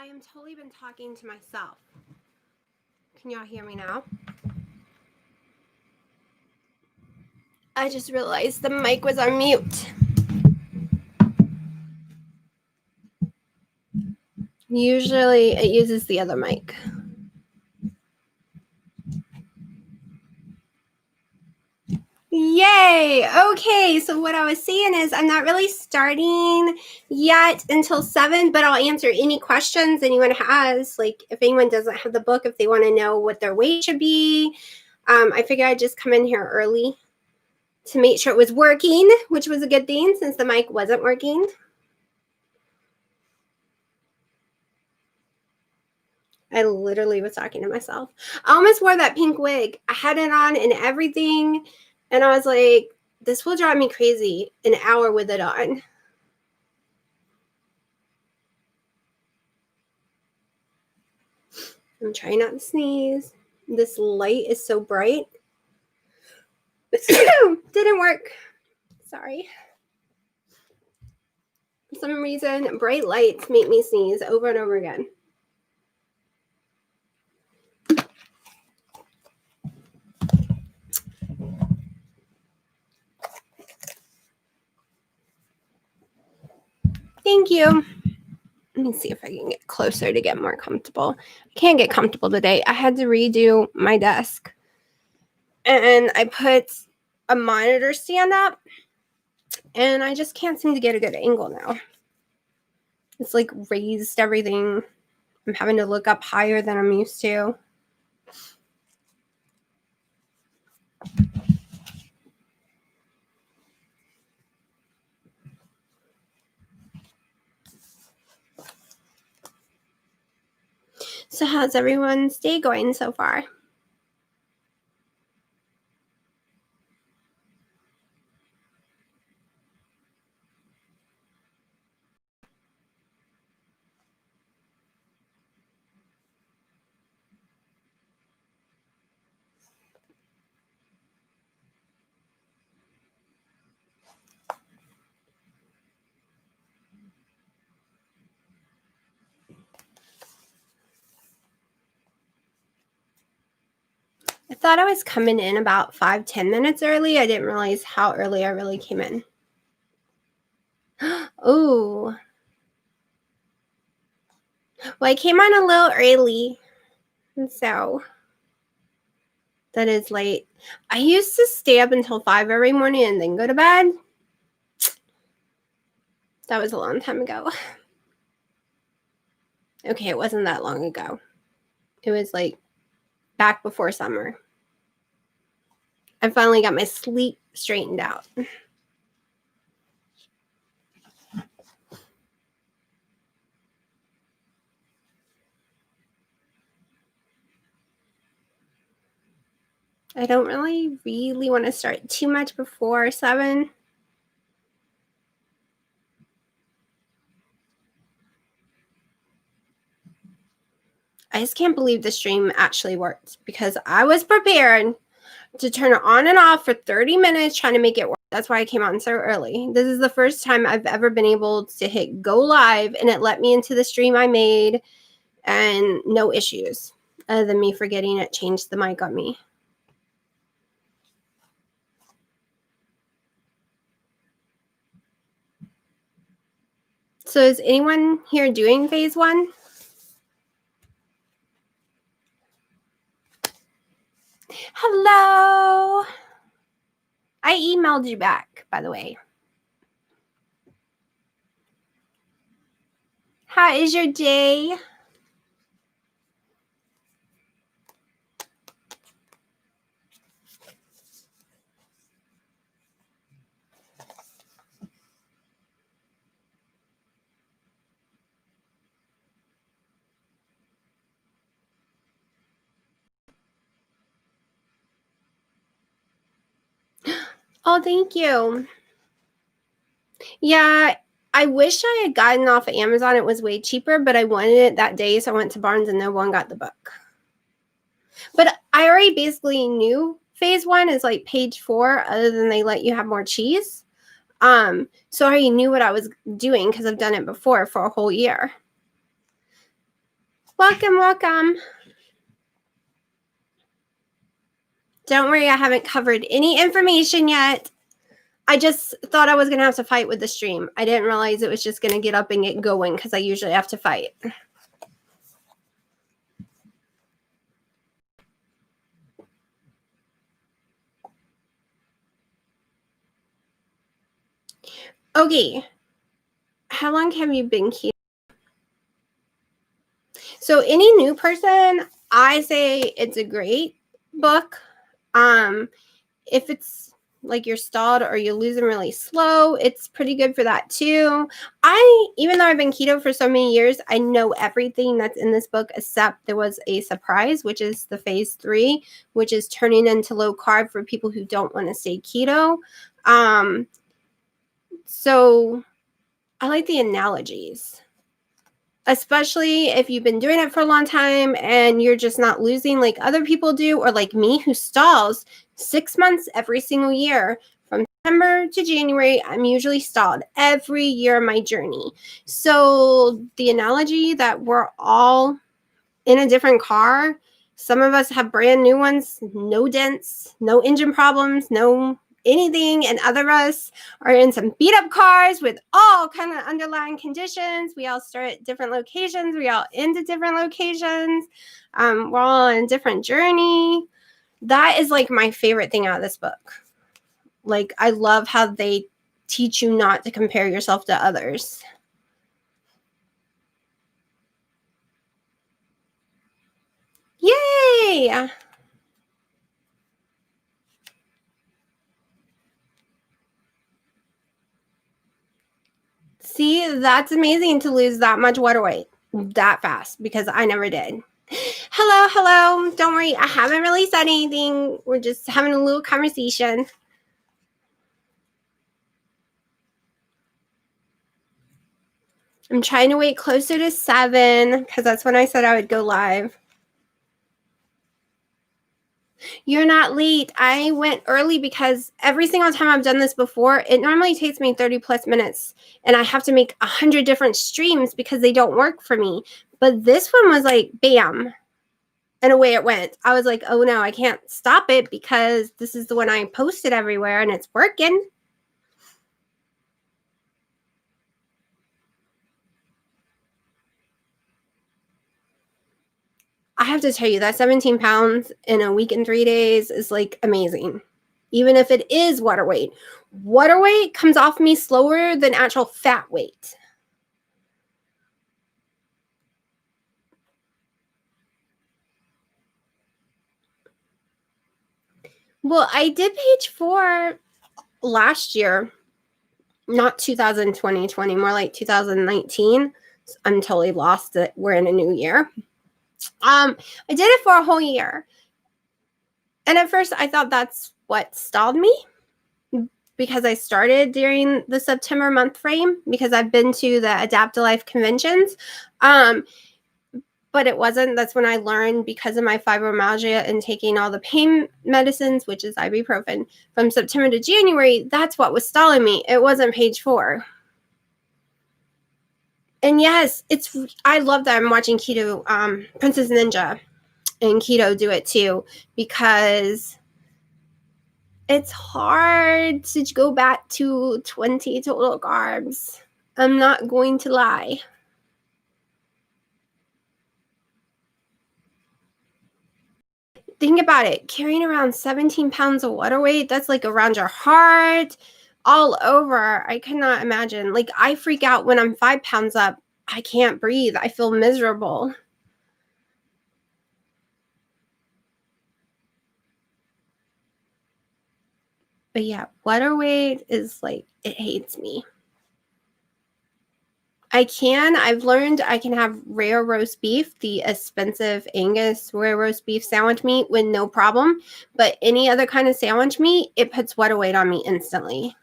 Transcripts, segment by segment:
I am totally been talking to myself. Can y'all hear me now? I just realized the mic was on mute. Usually it uses the other mic. Yay! Okay, so what I was saying is I'm not really starting yet until 7, but I'll answer any questions anyone has. Like if anyone doesn't have the book, if they want to know what their weight should be, I figured I'd just come in here early to make sure it was working, which was a good thing since the mic wasn't working. I literally was talking to myself. I almost wore that pink wig. I had it on and everything. And I was like, this will drive me crazy an hour with it on. I'm trying not to sneeze. This light is so bright. Didn't work. Sorry. For some reason, bright lights make me sneeze over and over again. Thank you. Let me see if I can get closer to get more comfortable. I can't get comfortable today. I had to redo my desk. And I put a monitor stand up. And I just can't seem to get a good angle now. It's like raised everything. I'm having to look up higher than I'm used to. So how's everyone's day going so far? I thought I was coming in about 5-10 minutes early. I didn't realize how early I really came in. Oh. Well, I came on a little early. And so that is late. I used to stay up until 5 every morning and then go to bed. That was a long time ago. Okay, it wasn't that long ago. It was like back before summer. I finally got my sleep straightened out. I don't really want to start too much before 7. I just can't believe the stream actually worked because I was prepared to turn it on and off for 30 minutes trying to make it work. That's why I came on so early. This is the first time I've ever been able to hit go live and it let me into the stream I made and no issues other than me forgetting it changed the mic on me. So is anyone here doing phase 1? Hello. I emailed you back, by the way. How is your day? Oh, thank you. Yeah, I wish I had gotten off of Amazon. It was way cheaper, but I wanted it that day, so I went to Barnes & Noble and got the book. But I already basically knew phase 1 is like page 4, other than they let you have more cheese. So I already knew what I was doing because I've done it before for a whole year. Welcome, welcome. Don't worry, I haven't covered any information yet. I just thought I was going to have to fight with the stream. I didn't realize it was just going to get up and get going because I usually have to fight. Okay. How long have you been keto? So any new person, I say it's a great book. If it's like you're stalled or you're losing really slow, it's pretty good for that too. Even though I've been keto for so many years, I know everything that's in this book except there was a surprise, which is the phase 3, which is turning into low carb for people who don't want to stay keto. So I like the analogies, especially if you've been doing it for a long time and you're just not losing like other people do, or like me who stalls 6 months every single year. From September to January, I'm usually stalled every year of my journey. So the analogy that we're all in a different car, some of us have brand new ones, no dents, no engine problems, no anything, and other of us are in some beat up cars with all kind of underlying conditions. We all start at different locations. We all end at different locations. We're all on a different journey. That is like my favorite thing out of this book. Like, I love how they teach you not to compare yourself to others. Yay! See, that's amazing to lose that much water weight that fast, because I never did. Hello, hello. Don't worry, I haven't really said anything. We're just having a little conversation. I'm trying to wait closer to 7 because that's when I said I would go live. You're not late. I went early because every single time I've done this before, it normally takes me 30 plus minutes and I have to make 100 different streams because they don't work for me. But this one was like, bam, and away it went. I was like, oh no, I can't stop it because this is the one I posted everywhere and it's working. I have to tell you, that 17 pounds in a week and 3 days is like amazing. Even if it is water weight. Water weight comes off me slower than actual fat weight. Well, I did page 4 last year, not 2020, more like 2019. I'm totally lost that we're in a new year. I did it for a whole year. And at first I thought that's what stalled me, because I started during the September month frame because I've been to the Adapt-A-Life conventions. But it wasn't. That's when I learned, because of my fibromyalgia and taking all the pain medicines, which is ibuprofen, from September to January, that's what was stalling me. It wasn't page 4. And yes, I love that I'm watching Keto, Princess Ninja and Keto do it too, because it's hard to go back to 20 total carbs. I'm not going to lie. Think about it. Carrying around 17 pounds of water weight, that's like around your heart, all over. I cannot imagine. Like, I freak out when I'm 5 pounds up. I can't breathe. I feel miserable. But yeah, water weight is like, it hates me. I've learned I can have rare roast beef, the expensive Angus rare roast beef sandwich meat, with no problem. But any other kind of sandwich meat, it puts water weight on me instantly.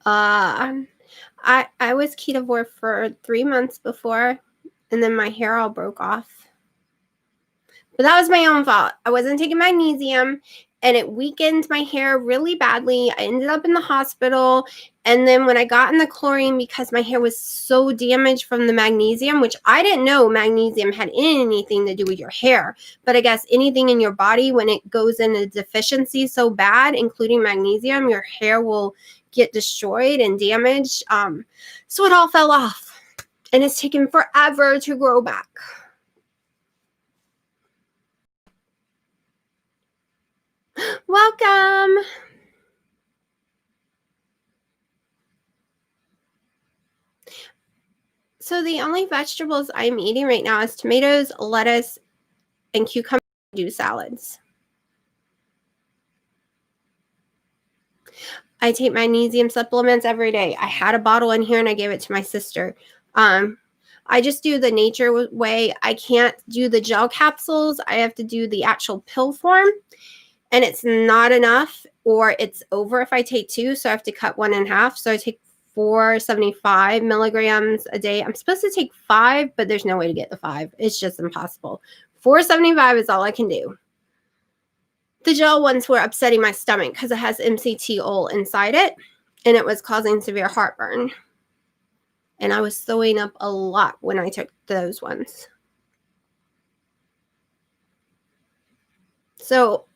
I was ketovore for 3 months before, and then my hair all broke off. But that was my own fault. I wasn't taking magnesium, and it weakened my hair really badly. I ended up in the hospital. And then when I got in the chlorine, because my hair was so damaged from the magnesium, which I didn't know magnesium had anything to do with your hair, but I guess anything in your body, when it goes into deficiency so bad, including magnesium, your hair will get destroyed and damaged. So it all fell off, and it's taken forever to grow back. Welcome. So the only vegetables I'm eating right now is tomatoes, lettuce, and cucumber salads. I take magnesium supplements every day. I had a bottle in here and I gave it to my sister. I just do the nature way. I can't do the gel capsules. I have to do the actual pill form, and it's not enough, or it's over if I take 2. So I have to cut 1 in half. So I take 475 milligrams a day. I'm supposed to take 5, but there's no way to get the 5. It's just impossible. 475 is all I can do. The gel ones were upsetting my stomach because it has MCT inside it, and it was causing severe heartburn. And I was throwing up a lot when I took those ones. So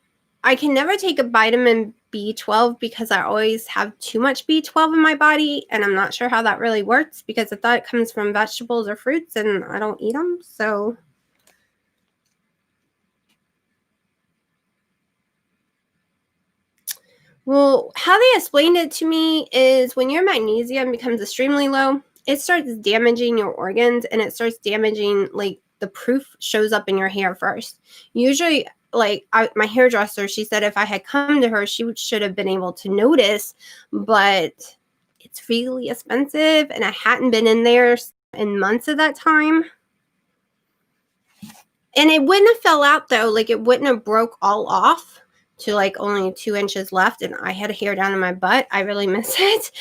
I can never take a vitamin B12 because I always have too much B12 in my body, and I'm not sure how that really works because I thought it comes from vegetables or fruits, and I don't eat them. So well, how they explained it to me is when your magnesium becomes extremely low, it starts damaging your organs, and it starts damaging, like, the proof shows up in your hair first. Usually, like, my hairdresser, she said if I had come to her, she should have been able to notice, but it's really expensive, and I hadn't been in there in months at that time. And it wouldn't have fell out, though. Like, it wouldn't have broke all off to, like, only 2 inches left, and I had hair down in my butt. I really miss it.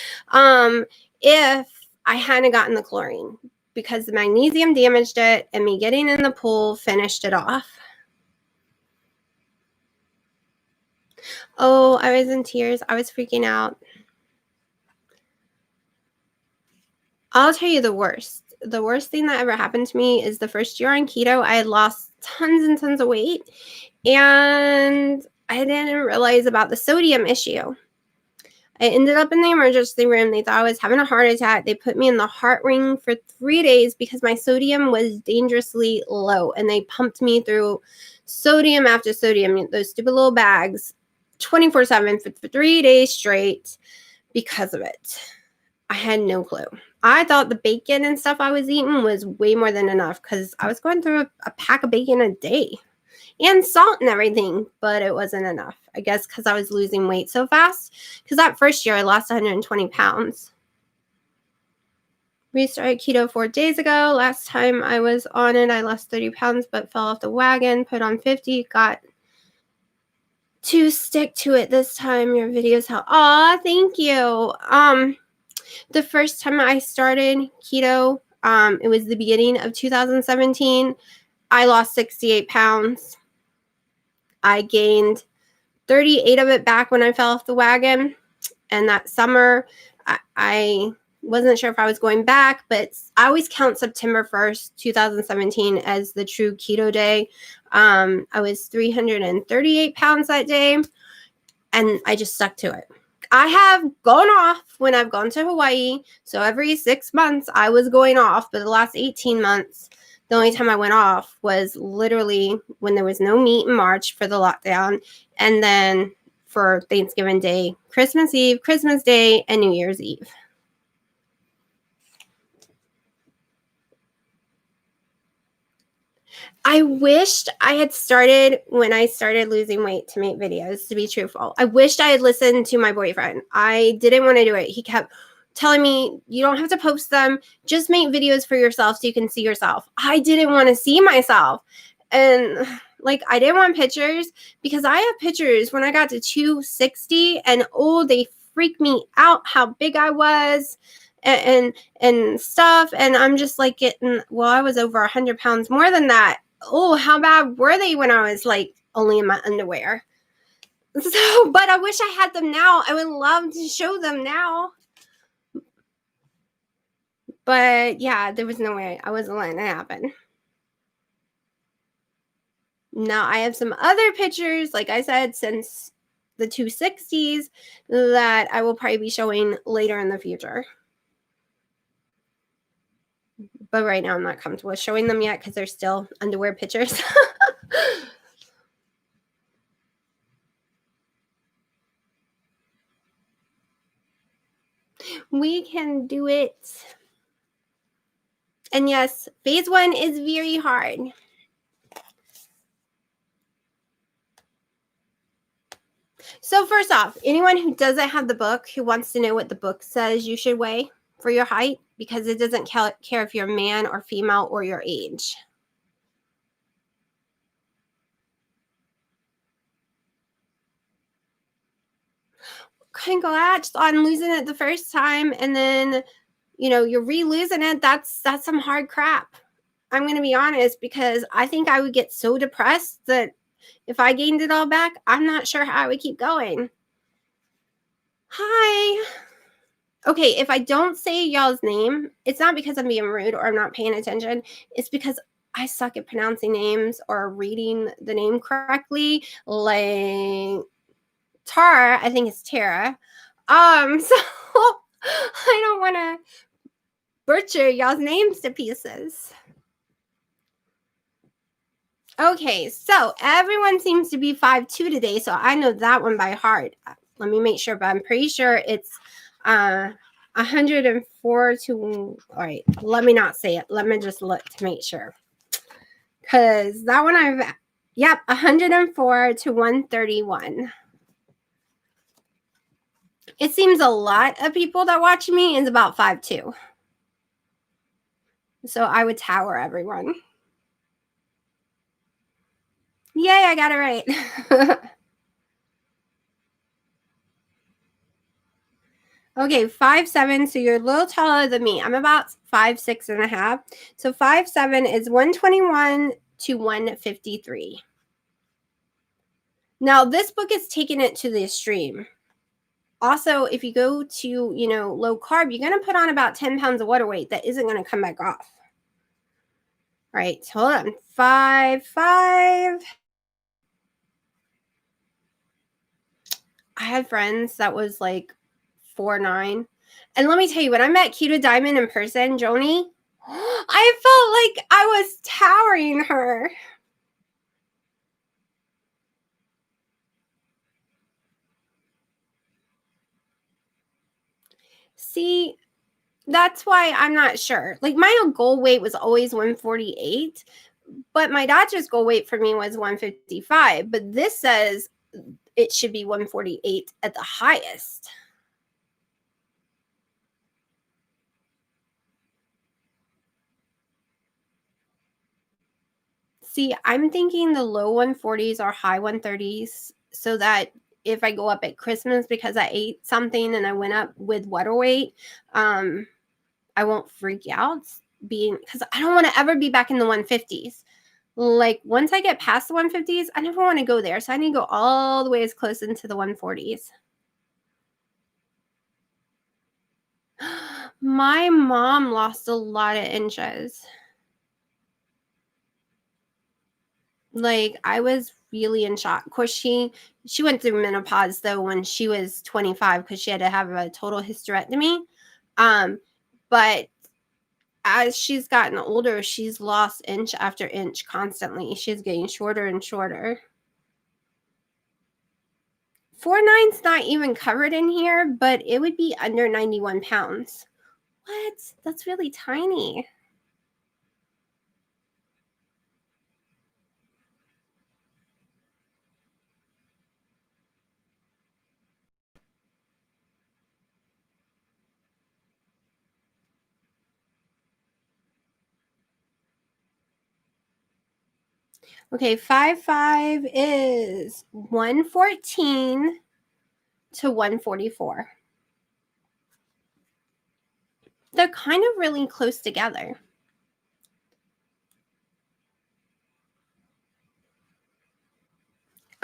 If I hadn't gotten the chlorine, because the magnesium damaged it, and me getting in the pool finished it off. Oh, I was in tears. I was freaking out. I'll tell you the worst. The worst thing that ever happened to me is the first year on keto, I had lost tons and tons of weight, and I didn't realize about the sodium issue. I ended up in the emergency room. They thought I was having a heart attack. They put me in the heart ring for 3 days because my sodium was dangerously low, and they pumped me through sodium after sodium, those stupid little bags, 24/7 for 3 days straight because of it. I had no clue. I thought the bacon and stuff I was eating was way more than enough because I was going through a pack of bacon a day and salt and everything, but it wasn't enough. I guess because I was losing weight so fast, because that first year I lost 120 pounds. Restarted keto 4 days ago. Last time I was on it, I lost 30 pounds, but fell off the wagon, put on 50, got to stick to it this time. Your videos help. Aw, thank you. The first time I started keto, it was the beginning of 2017. I lost 68 pounds. I gained 38 of it back when I fell off the wagon. And that summer, I wasn't sure if I was going back, but I always count September 1st, 2017 as the true keto day. I was 338 pounds that day, and I just stuck to it. I have gone off when I've gone to Hawaii. So every 6 months I was going off, but the last 18 months, the only time I went off was literally when there was no meat in March for the lockdown, and then for Thanksgiving Day, Christmas Eve, Christmas Day, and New Year's Eve. I wished I had started when I started losing weight to make videos, to be truthful. I wished I had listened to my boyfriend. I didn't want to do it. He kept telling me, you don't have to post them. Just make videos for yourself so you can see yourself. I didn't want to see myself. And like, I didn't want pictures because I have pictures when I got to 260 and they freaked me out how big I was and stuff. And I'm just like I was over 100 pounds more than that. Oh, how bad were they when I was like only in my underwear? So, but I wish I had them now. I would love to show them now. But yeah, there was no way. I wasn't letting it happen. Now I have some other pictures, like I said, since the 260s that I will probably be showing later in the future. But right now I'm not comfortable with showing them yet because they're still underwear pictures. We can do it. And yes, phase 1 is very hard. So first off, anyone who doesn't have the book, who wants to know what the book says you should weigh for your height, because it doesn't care if you're a man or female or your age. Congrats on losing it the first time, and then you're re-losing it. That's some hard crap. I'm going to be honest, because I think I would get so depressed that if I gained it all back, I'm not sure how I would keep going. Hi. Okay, if I don't say y'all's name, it's not because I'm being rude or I'm not paying attention. It's because I suck at pronouncing names or reading the name correctly. Like Tara, I think it's Tara. So I don't want to butcher y'all's names to pieces. Okay, so everyone seems to be 5'2" today, so I know that one by heart. Let me make sure, but I'm pretty sure it's 104 to, all right, let me not say it. Let me just look to make sure. Because that one yep, 104 to 131. It seems a lot of people that watch me is about 5'2". So I would tower everyone. Yay, I got it right. Okay, 5'7", so you're a little taller than me. I'm about 5'6.5". So 5'7" is 121 to 153. Now, this book is taking it to the extreme. Also, if you go to, low carb, you're going to put on about 10 pounds of water weight that isn't going to come back off. All right, hold on. 5'5". I had friends that was like 4'9". And let me tell you, when I met Keto Diamond in person, Joni, I felt like I was towering her. See, that's why I'm not sure. Like, my goal weight was always 148, but my doctor's goal weight for me was 155. But this says it should be 148 at the highest. See, I'm thinking the low 140s or high 130s, so that if I go up at Christmas because I ate something and I went up with water weight, I won't freak out, because I don't want to ever be back in the 150s. Like, once I get past the 150s, I never want to go there. So I need to go all the way as close into the 140s. My mom lost a lot of inches. Like, I was really in shock. Of course, she went through menopause, though, when she was 25, because she had to have a total hysterectomy. But as she's gotten older, she's lost inch after inch constantly. She's getting shorter and shorter. 4'9's not even covered in here, but it would be under 91 pounds. What? That's really tiny. Okay, 5'5" is 114 to 144. They're kind of really close together.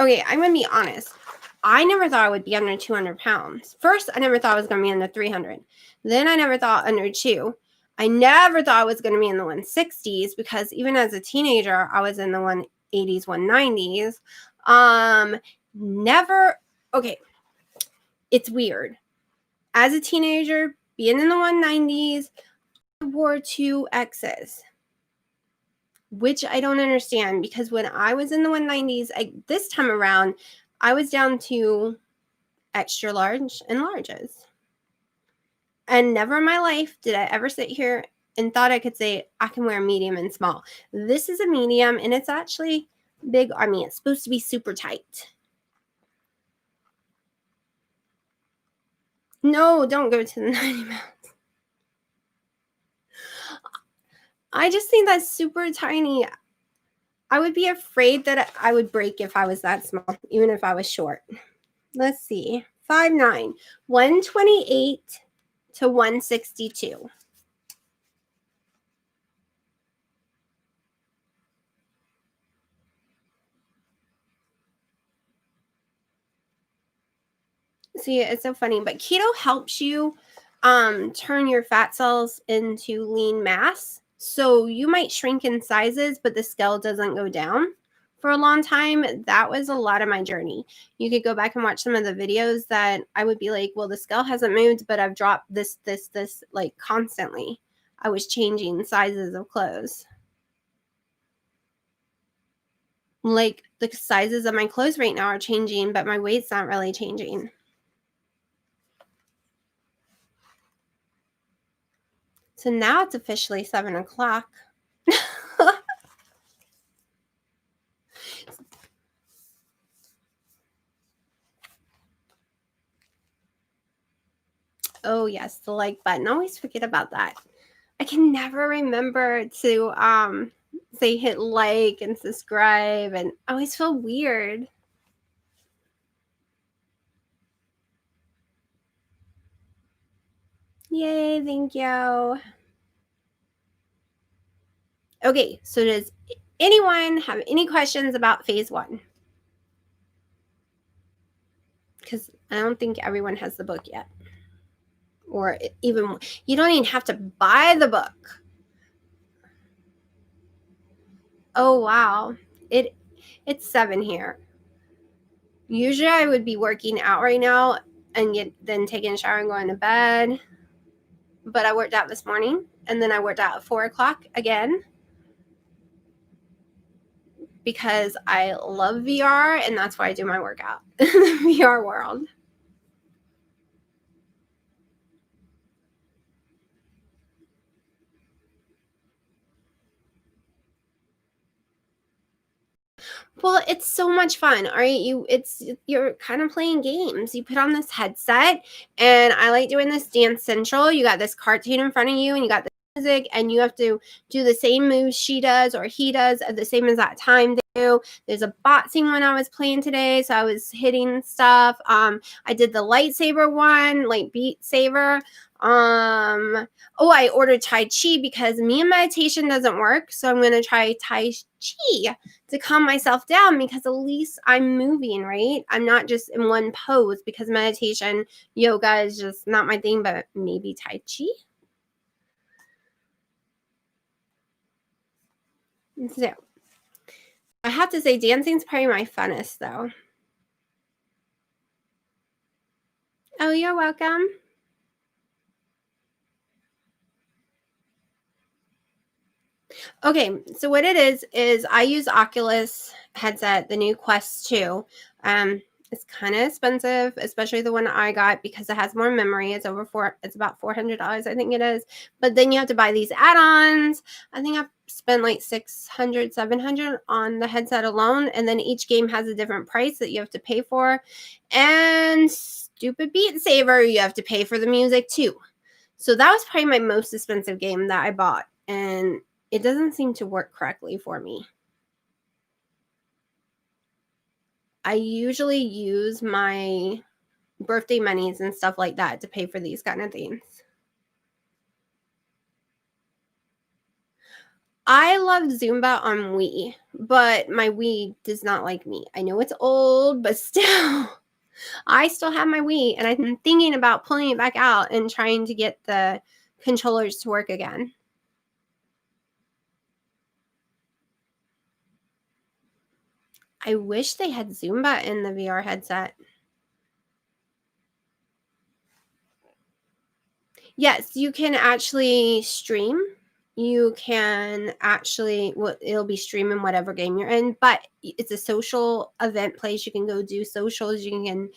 Okay, I'm going to be honest. I never thought I would be under 200 pounds. First, I never thought I was going to be under 300. Then I never thought under 2. I never thought I was going to be in the 160s because even as a teenager, I was in the 180s, 190s. Never, okay, it's weird. As a teenager, being in the 190s, I wore 2Xs, which I don't understand because when I was in the 190s, this time around, I was down to extra large and larges. And never in my life did I ever sit here and thought I could say I can wear medium and small. This is a medium and it's actually big on me. It's supposed to be super tight. No, don't go to the 90 pounds. I just think that's super tiny. I would be afraid that I would break if I was that small, even if I was short. Let's see. 5'9", 128 to 162. See, it's so funny, but keto helps you turn your fat cells into lean mass. So you might shrink in sizes, but the scale doesn't go down for a long time. That was a lot of my journey. You could go back and watch some of the videos that I would be like, well, the scale hasn't moved, but I've dropped this, like constantly. I was changing sizes of clothes. Like the sizes of my clothes right now are changing, but my weight's not really changing. So now it's officially 7 o'clock. Oh yes, the like button. I always forget about that. I can never remember to say hit like and subscribe, and I always feel weird. Yay, thank you. Okay, so does anyone have any questions about phase 1? Because I don't think everyone has the book yet. Or even, you don't even have to buy the book. Oh, wow. It's 7 here. Usually I would be working out right now and then taking a shower and going to bed. But I worked out this morning, and then I worked out at 4 o'clock again because I love VR, and that's why I do my workout in the VR world. Well, it's so much fun. All right, you're kind of playing games. You put on this headset, and I like doing this Dance Central. You got this cartoon in front of you, and you got the music, and you have to do the same moves she does or he does at the same exact time they do. There's a boxing one I was playing today, so I was hitting stuff. I did the lightsaber one, like Beat Saber. I ordered Tai Chi because me and meditation doesn't work, so I'm gonna try Tai Chi to calm myself down because at least I'm moving, right? I'm not just in one pose because meditation, yoga is just not my thing, but maybe Tai Chi. So I have to say dancing's probably my funnest though. Oh, you're welcome. Okay, so what it is I use Oculus headset, the new Quest 2. It's kind of expensive, especially the one I got because it has more memory. It's about $400, I think it is. But then you have to buy these add-ons. I think I've spent like $600, $700 on the headset alone, and then each game has a different price that you have to pay for. And stupid Beat Saber, you have to pay for the music too. So that was probably my most expensive game that I bought, and it doesn't seem to work correctly for me. I usually use my birthday monies and stuff like that to pay for these kind of things. I love Zumba on Wii, but my Wii does not like me. I know it's old, but still. I still have my Wii, and I'm thinking about pulling it back out and trying to get the controllers to work again. I wish they had Zumba in the VR headset. Yes, you can actually stream. You can actually, well, it'll be streaming whatever game you're in, but it's a social event place. You can go do socials. You can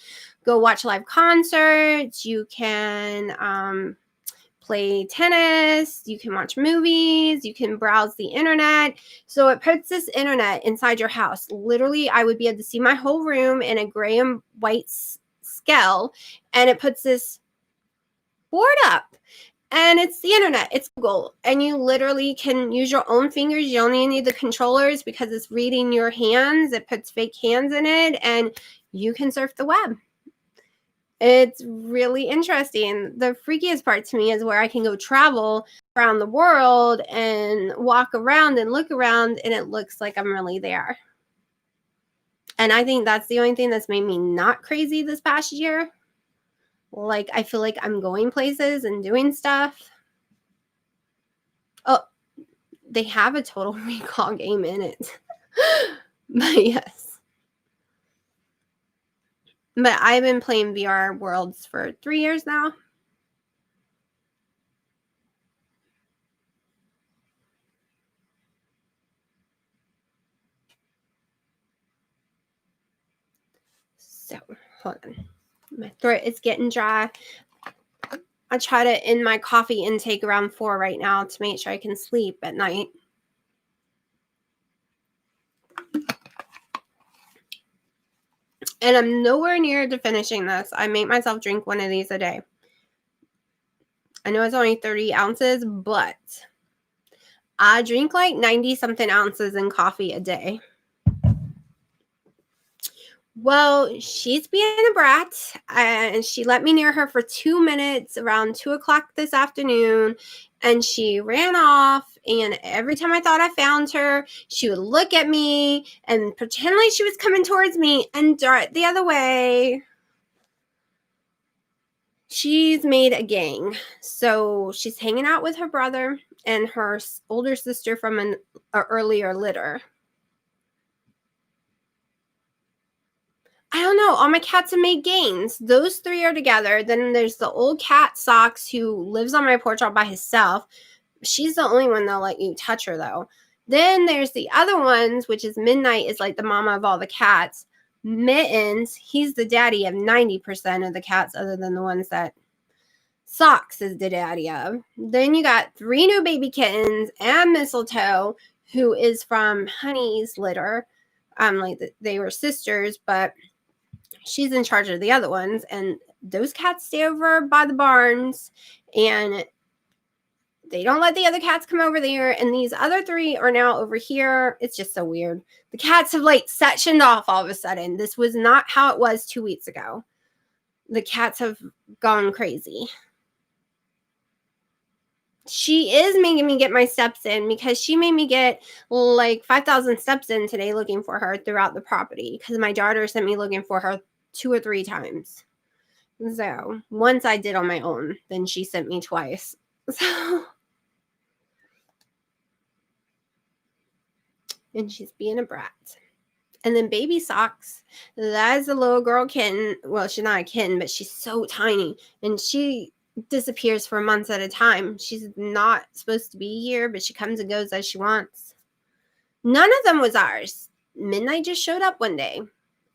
go watch live concerts. You can play tennis. You can watch movies. You can browse the internet. So it puts this internet inside your house. Literally, I would be able to see my whole room in a gray and white scale, and it puts this board up. And it's the internet. It's Google. And you literally can use your own fingers. You don't even need the controllers because it's reading your hands. It puts fake hands in it. And you can surf the web. It's really interesting. The freakiest part to me is where I can go travel around the world and walk around and look around. And it looks like I'm really there. And I think that's the only thing that's made me not crazy this past year. Like, I feel like I'm going places and doing stuff. Oh, they have a Total Recall game in it. But yes. But I've been playing VR Worlds for 3 years now. So, hold on. My throat is getting dry. I try to end my coffee intake around 4 right now to make sure I can sleep at night. And I'm nowhere near to finishing this. I make myself drink one of these a day. I know it's only 30 ounces, but I drink like 90 something ounces in coffee a day. Well, she's being a brat, and she let me near her for 2 minutes around 2 o'clock this afternoon, and she ran off. And every time I thought I found her, she would look at me and pretend like she was coming towards me and dart the other way. She's made a gang. So she's hanging out with her brother and her older sister from an earlier litter. I don't know. All my cats have made gains. Those 3 are together. Then there's the old cat Socks who lives on my porch all by himself. She's the only one that'll let you touch her, though. Then there's the other ones, which is Midnight is like the mama of all the cats. Mittens, he's the daddy of 90% of the cats other than the ones that Socks is the daddy of. Then you got 3 new baby kittens and Mistletoe, who is from Honey's litter. They were sisters, but she's in charge of the other ones, and those cats stay over by the barns, and they don't let the other cats come over there, and these other 3 are now over here. It's just so weird. The cats have like sectioned off all of a sudden. This was not how it was 2 weeks ago. The cats have gone crazy. She is making me get my steps in because she made me get like 5,000 steps in today looking for her throughout the property because my daughter sent me looking for her 2 or 3 times. So once I did on my own, then she sent me twice. So, and she's being a brat. And then baby Socks, that is a little girl kitten. Well, she's not a kitten, but she's so tiny. And she disappears for months at a time. She's not supposed to be here, but she comes and goes as she wants. None of them was ours. Midnight just showed up one day.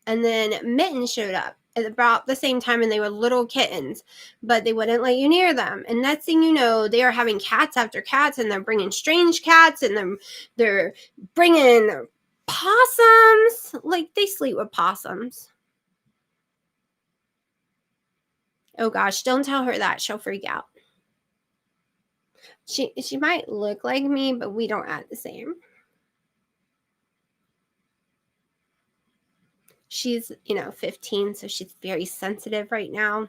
And then Mitten showed up at about the same time, and they were little kittens, but they wouldn't let you near them. And next thing you know, they are having cats after cats, and they're bringing strange cats, and they're bringing possums. Like, they sleep with possums. Oh gosh, don't tell her that. She'll freak out. She might look like me, but we don't act the same. She's, 15, so she's very sensitive right now.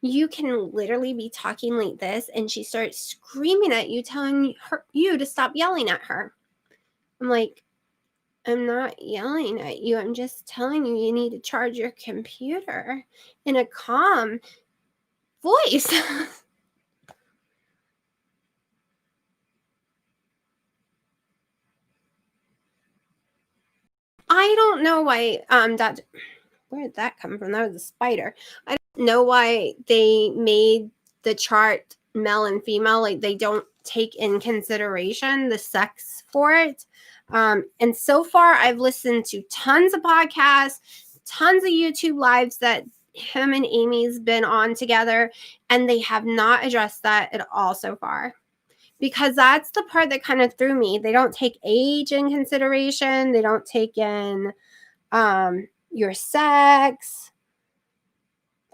You can literally be talking like this, and she starts screaming at you, telling you to stop yelling at her. I'm like, I'm not yelling at you. I'm just telling you need to charge your computer in a calm voice. I don't know why where did that come from? That was a spider. I don't know why they made the chart male and female. Like they don't take in consideration the sex for it. And so far, I've listened to tons of podcasts, tons of YouTube lives that him and Amy's been on together, and they have not addressed that at all so far. Because that's the part that kind of threw me. They don't take age in consideration. They don't take in your sex.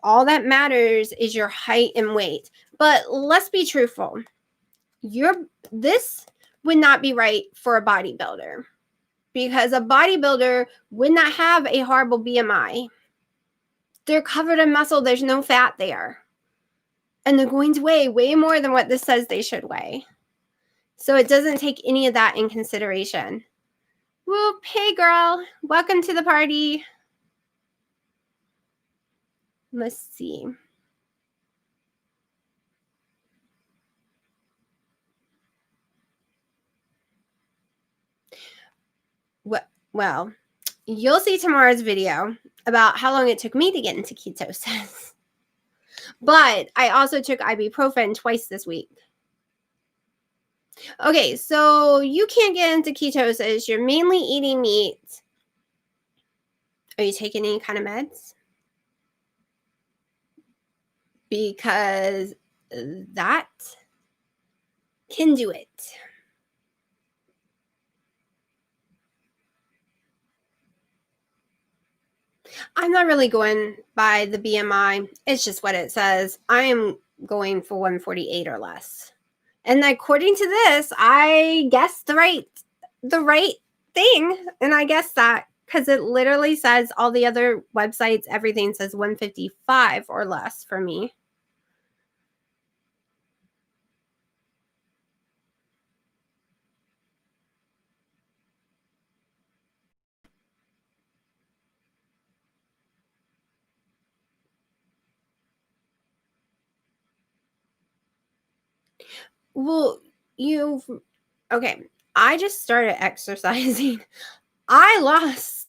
All that matters is your height and weight. But let's be truthful. This would not be right for a bodybuilder, because a bodybuilder would not have a horrible BMI. They're covered in muscle. There's no fat there. And they're going to weigh way more than what this says they should weigh. So it doesn't take any of that in consideration. Whoop, hey girl, welcome to the party. Let's see. Well, you'll see tomorrow's video about how long it took me to get into ketosis. But I also took ibuprofen twice this week. Okay, so you can't get into ketosis. You're mainly eating meat. Are you taking any kind of meds? Because that can do it. I'm not really going by the BMI. It's just what it says. I am going for 148 or less. And according to this, I guessed the right thing. And I guessed that because it literally says all the other websites, everything says 155 or less for me. Well, okay. I just started exercising. I lost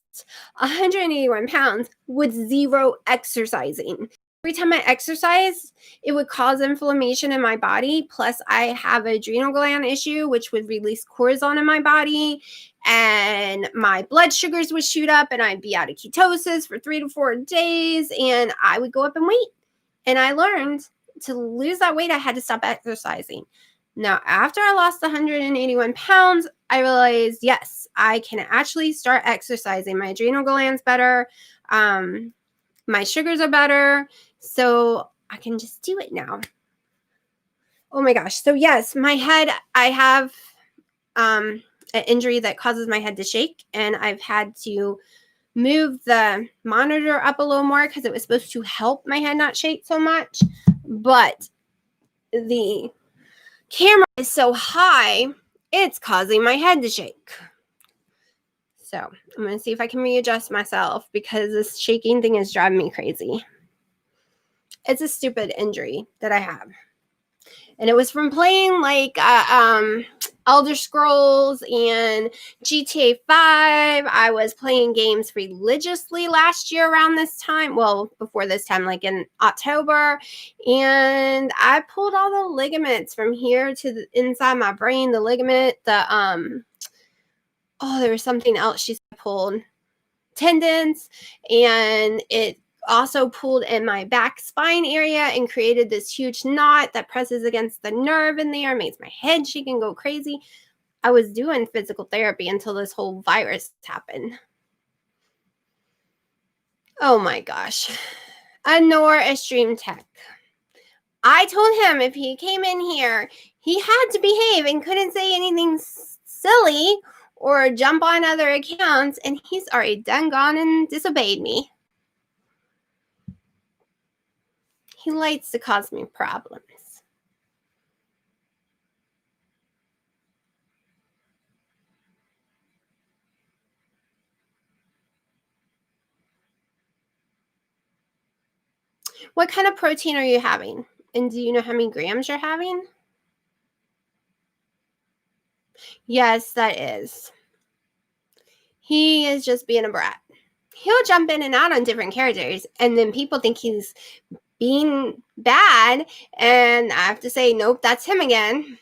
181 pounds with zero exercising. Every time I exercise, it would cause inflammation in my body. Plus, I have an adrenal gland issue, which would release cortisol in my body. And my blood sugars would shoot up, and I'd be out of ketosis for 3 to 4 days. And I would go up in weight. And I learned to lose that weight, I had to stop exercising. Now, after I lost 181 pounds, I realized, yes, I can actually start exercising. My adrenal gland's better. My sugars are better. So I can just do it now. Oh my gosh. So yes, my head, I have an injury that causes my head to shake. And I've had to move the monitor up a little more because it was supposed to help my head not shake so much. But the camera is so high, it's causing my head to shake. So I'm going to see if I can readjust myself because this shaking thing is driving me crazy. It's a stupid injury that I have. And it was from playing like Elder Scrolls and GTA 5. I was playing games religiously last year around this time. Well, before this time, like in October. And I pulled all the ligaments from here to the inside my brain. The ligament, there was something else she pulled. Tendons, and it also pulled in my back spine area and created this huge knot that presses against the nerve in there, makes my head shake and go crazy. I was doing physical therapy until this whole virus happened. Oh my gosh. Anor Extreme Tech. I told him if he came in here, he had to behave and couldn't say anything silly or jump on other accounts, and he's already done gone and disobeyed me. He likes to cause me problems. What kind of protein are you having? And do you know how many grams you're having? Yes, that is. He is just being a brat. He'll jump in and out on different characters, and then people think he's being bad, and I have to say, nope, that's him again.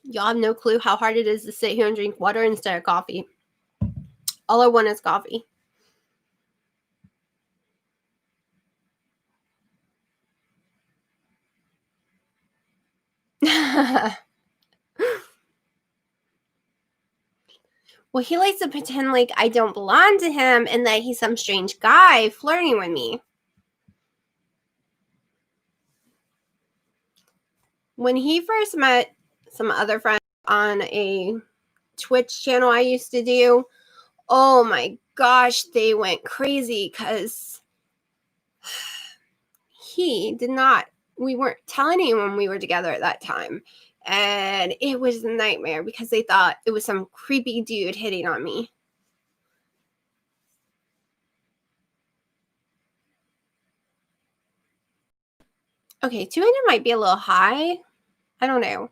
Y'all have no clue how hard it is to sit here and drink water instead of coffee. All I want is coffee. Well, he likes to pretend like I don't belong to him and that he's some strange guy flirting with me. When he first met some other friends on a Twitch channel I used to do, oh my gosh, they went crazy because we weren't telling anyone we were together at that time. And it was a nightmare because they thought it was some creepy dude hitting on me. Okay, 200 might be a little high. I don't know.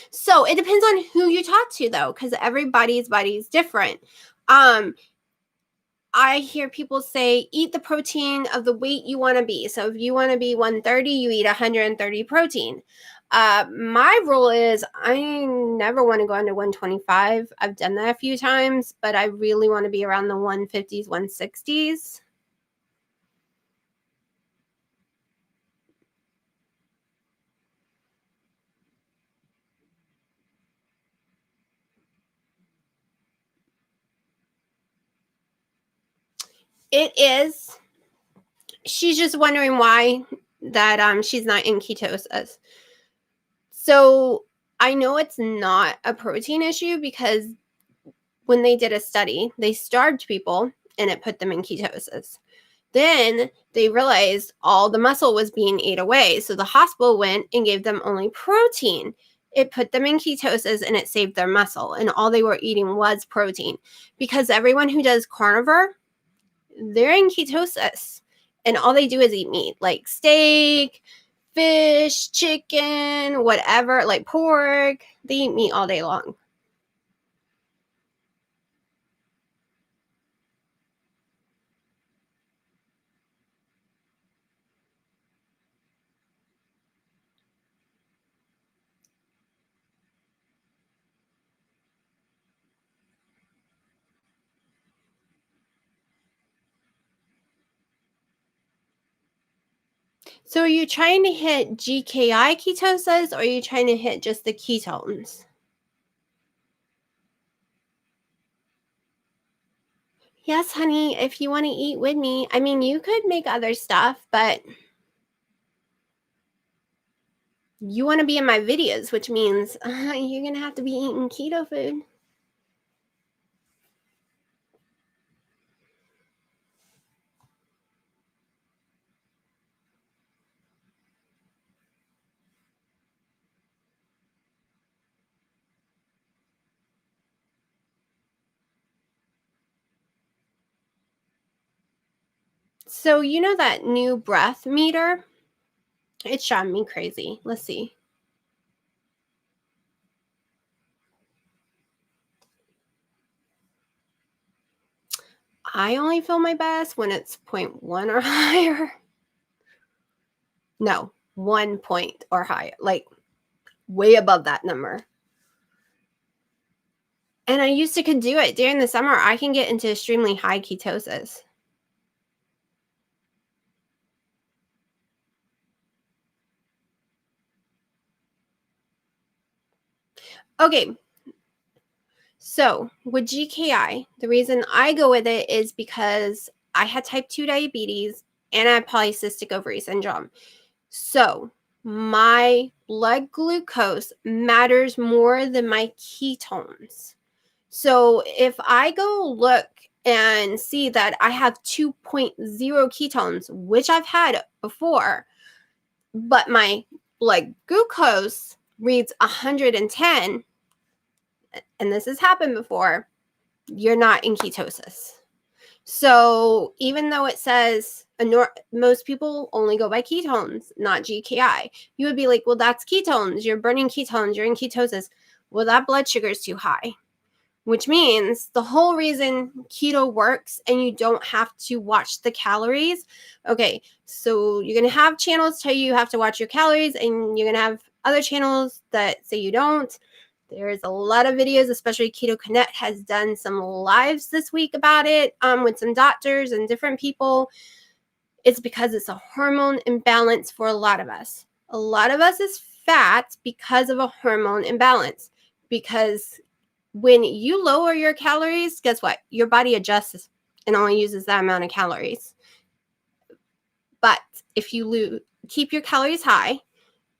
So it depends on who you talk to, though, because everybody's body is different. I hear people say, eat the protein of the weight you want to be. So if you want to be 130, you eat 130 protein. My rule is I never want to go under 125. I've done that a few times, but I really want to be around the 150s, 160s. It is. She's just wondering why that she's not in ketosis. So I know it's not a protein issue because when they did a study, they starved people and it put them in ketosis. Then they realized all the muscle was being ate away. So the hospital went and gave them only protein. It put them in ketosis and it saved their muscle. And all they were eating was protein. Because everyone who does carnivore, they're in ketosis. And all they do is eat meat, like steak, fish, chicken, whatever, like pork. They eat meat all day long. So are you trying to hit GKI ketosis or are you trying to hit just the ketones? Yes, honey, if you want to eat with me. I mean, you could make other stuff, but you want to be in my videos, which means you're going to have to be eating keto food. So you know that new breath meter? It's driving me crazy. Let's see. I only feel my best when it's 0.1 or higher. No, 1 point or higher, like way above that number. And I used to could do it during the summer. I can get into extremely high ketosis. Okay. So with GKI, the reason I go with it is because I had type 2 diabetes and I had polycystic ovary syndrome. So my blood glucose matters more than my ketones. So if I go look and see that I have 2.0 ketones, which I've had before, but my blood glucose reads 110, and this has happened before, you're not in ketosis. So even though it says most people only go by ketones, not GKI, you would be like, well, that's ketones. You're burning ketones. You're in ketosis. Well, that blood sugar is too high, which means the whole reason keto works and you don't have to watch the calories. Okay, so you're going to have channels tell you have to watch your calories, and you're going to have other channels that say you don't. There's a lot of videos, especially Keto Connect has done some lives this week about it with some doctors and different people. It's because it's a hormone imbalance for a lot of us. A lot of us is fat because of a hormone imbalance. Because when you lower your calories, guess what? Your body adjusts and only uses that amount of calories. But if you keep your calories high,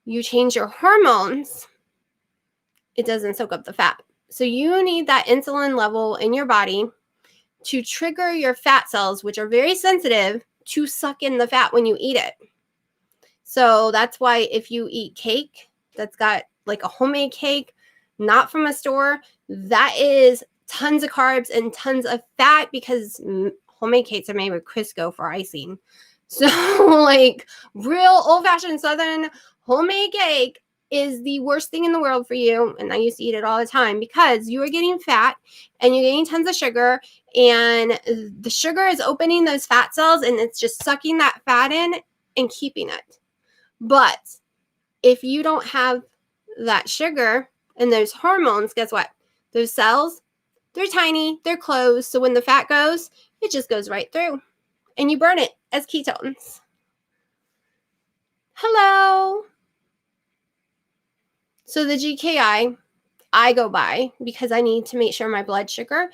you change your hormones, it doesn't soak up the fat. So you need that insulin level in your body to trigger your fat cells, which are very sensitive, to suck in the fat when you eat it. So that's why if you eat cake that's got like a homemade cake, not from a store, that is tons of carbs and tons of fat, because homemade cakes are made with Crisco for icing. So like real old-fashioned Southern homemade cake is the worst thing in the world for you. And I used to eat it all the time because you are getting fat and you're getting tons of sugar, and the sugar is opening those fat cells and it's just sucking that fat in and keeping it. But if you don't have that sugar and those hormones, guess what? Those cells, they're tiny, they're closed. So when the fat goes, it just goes right through and you burn it as ketones. Hello. So the GKI I go by because I need to make sure my blood sugar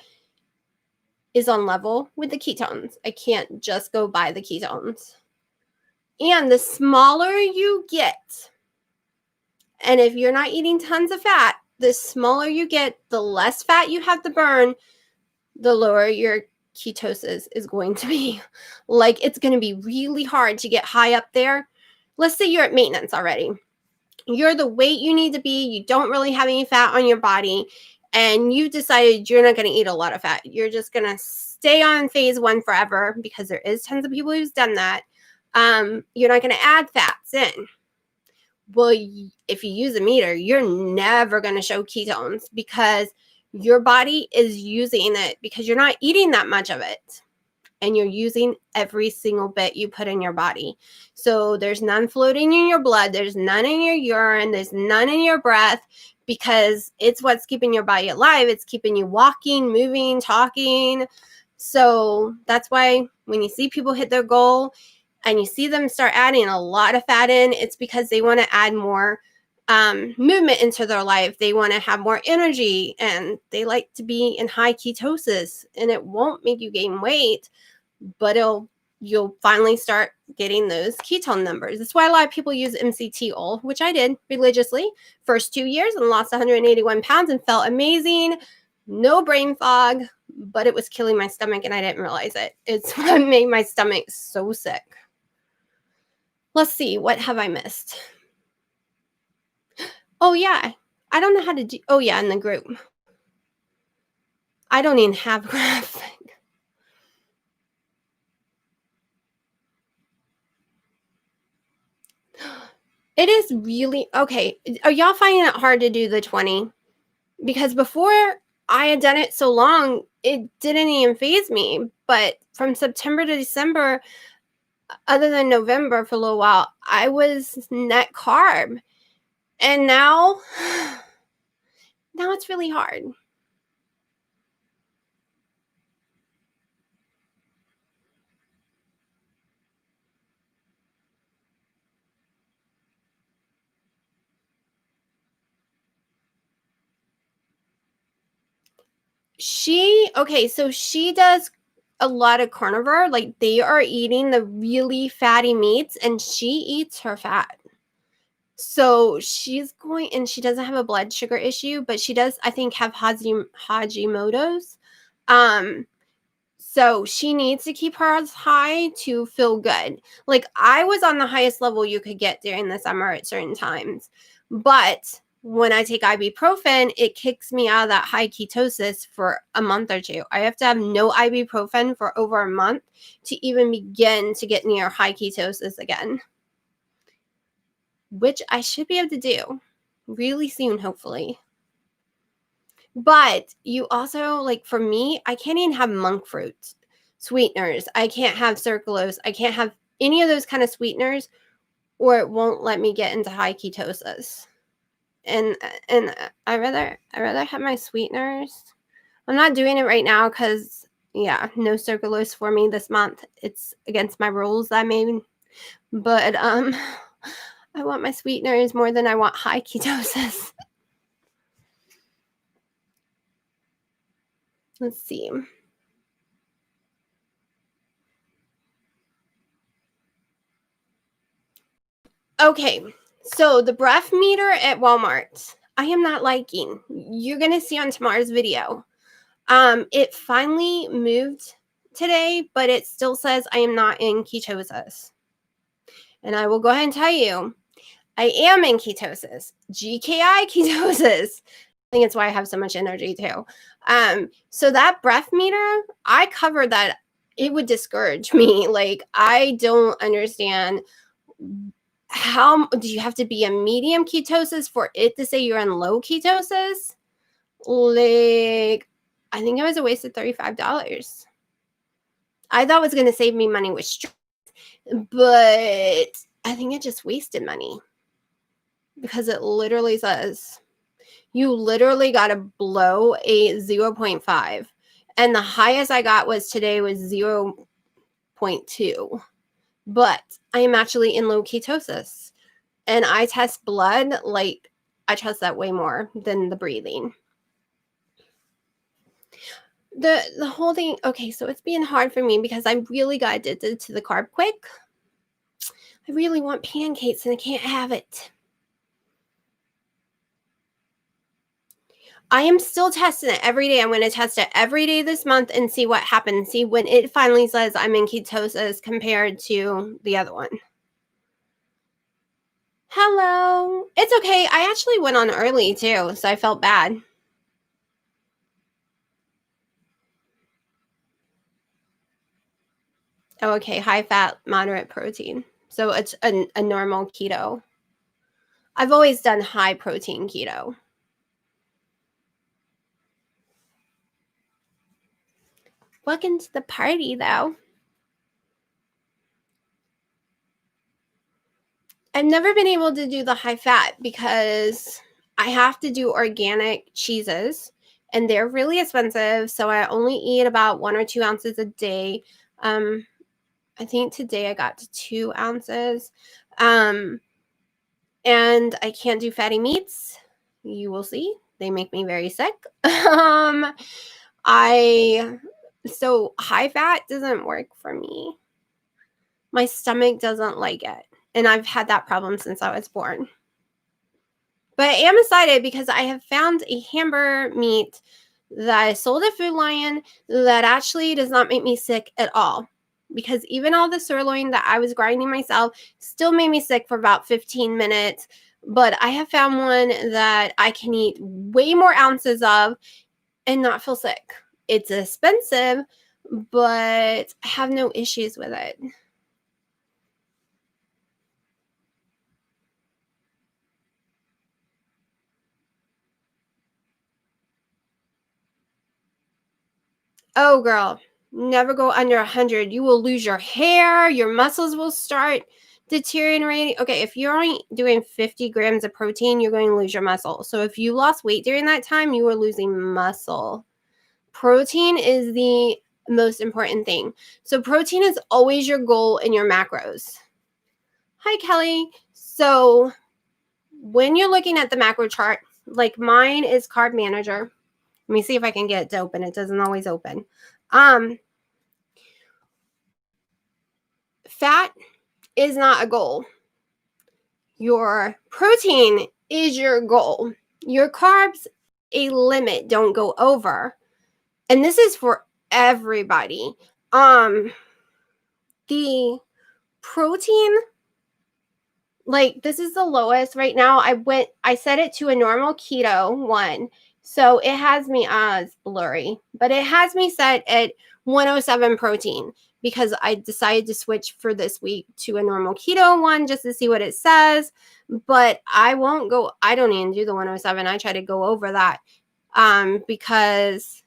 is on level with the ketones. I can't just go by the ketones. And the smaller you get, and if you're not eating tons of fat, the smaller you get, the less fat you have to burn, the lower your ketosis is going to be. Like, it's going to be really hard to get high up there. Let's say you're at maintenance already. You're the weight you need to be. You don't really have any fat on your body, and you've decided you're not going to eat a lot of fat. You're just going to stay on phase 1 forever, because there is tons of people who's done that. You're not going to add fats in. Well, if you use a meter, you're never going to show ketones, because your body is using it, because you're not eating that much of it. And you're using every single bit you put in your body. So there's none floating in your blood. There's none in your urine. There's none in your breath, because it's what's keeping your body alive. It's keeping you walking, moving, talking. So that's why when you see people hit their goal and you see them start adding a lot of fat in, it's because they want to add more movement into their life. They want to have more energy, and they like to be in high ketosis, and it won't make you gain weight, but you'll finally start getting those ketone numbers. That's why a lot of people use MCT oil, which I did religiously first 2 years and lost 181 pounds and felt amazing. No brain fog, but it was killing my stomach and I didn't realize it. It's what made my stomach so sick. Let's see, what have I missed? Oh yeah, I don't know how to do, oh yeah, in the group. I don't even have a graphic. It is really, okay, are y'all finding it hard to do the 20? Because before I had done it so long, it didn't even faze me. But from September to December, other than November for a little while, I was net carb. And now it's really hard. So she does a lot of carnivore. Like, they are eating the really fatty meats, and she eats her fat. So she's going, and she doesn't have a blood sugar issue, but she does, I think, have Hashimoto's. So she needs to keep hers high to feel good. Like, I was on the highest level you could get during the summer at certain times, but when I take ibuprofen, it kicks me out of that high ketosis for a month or two. I have to have no ibuprofen for over a month to even begin to get near high ketosis again, which I should be able to do really soon, hopefully. But you also, like for me, I can't even have monk fruit sweeteners. I can't have sucralose. I can't have any of those kind of sweeteners, or it won't let me get into high ketosis. And I rather have my sweeteners. I'm not doing it right now because no sucralose for me this month. It's against my rules I made. But I want my sweeteners more than I want high ketosis. Let's see. Okay, so the breath meter at Walmart, I am not liking. You're going to see on tomorrow's video. It finally moved today, but it still says I am not in ketosis. And I will go ahead and tell you, I am in ketosis, GKI ketosis. I think it's why I have so much energy too. So that breath meter, I covered that. It would discourage me. Like, I don't understand. How do you have to be a medium ketosis for it to say you're in low ketosis? Like, I think it was a waste of $35. I thought it was going to save me money with stress, but I think it just wasted money because it literally says you literally got to blow a 0.5. And the highest I got today was 0.2. But I am actually in low ketosis. And I test blood, like I trust that way more than the breathing. The whole thing, okay, so it's being hard for me because I really got addicted to the carb quick. I really want pancakes and I can't have it. I am still testing it every day. I'm going to test it every day this month and see what happens. See when it finally says I'm in ketosis compared to the other one. Hello. It's okay. I actually went on early too, so I felt bad. Oh, okay. High fat, moderate protein. So it's a normal keto. I've always done high protein keto. Welcome to the party, though. I've never been able to do the high fat because I have to do organic cheeses and they're really expensive. So I only eat about 1 or 2 ounces a day. I think today I got to 2 ounces. And I can't do fatty meats. You will see. They make me very sick. So high fat doesn't work for me. My stomach doesn't like it. And I've had that problem since I was born. But I am excited because I have found a hamburger meat that I sold at Food Lion that actually does not make me sick at all. Because even all the sirloin that I was grinding myself still made me sick for about 15 minutes. But I have found one that I can eat way more ounces of and not feel sick. It's expensive, but I have no issues with it. Oh, girl, never go under 100. You will lose your hair. Your muscles will start deteriorating. Okay, if you're only doing 50 grams of protein, you're going to lose your muscle. So if you lost weight during that time, you are losing muscle. Protein is the most important thing. So protein is always your goal in your macros. Hi, Kelly. So when you're looking at the macro chart, like mine is Carb Manager. Let me see if I can get it to open. It doesn't always open. Fat is not a goal. Your protein is your goal. Your carbs, a limit. Don't go over. And this is for everybody. The protein, Like, this is the lowest right now. I set it to a normal keto one. So it has me, it's blurry, but it has me set at 107 protein because I decided to switch for this week to a normal keto one just to see what it says. But I don't even do the 107. I try to go over that because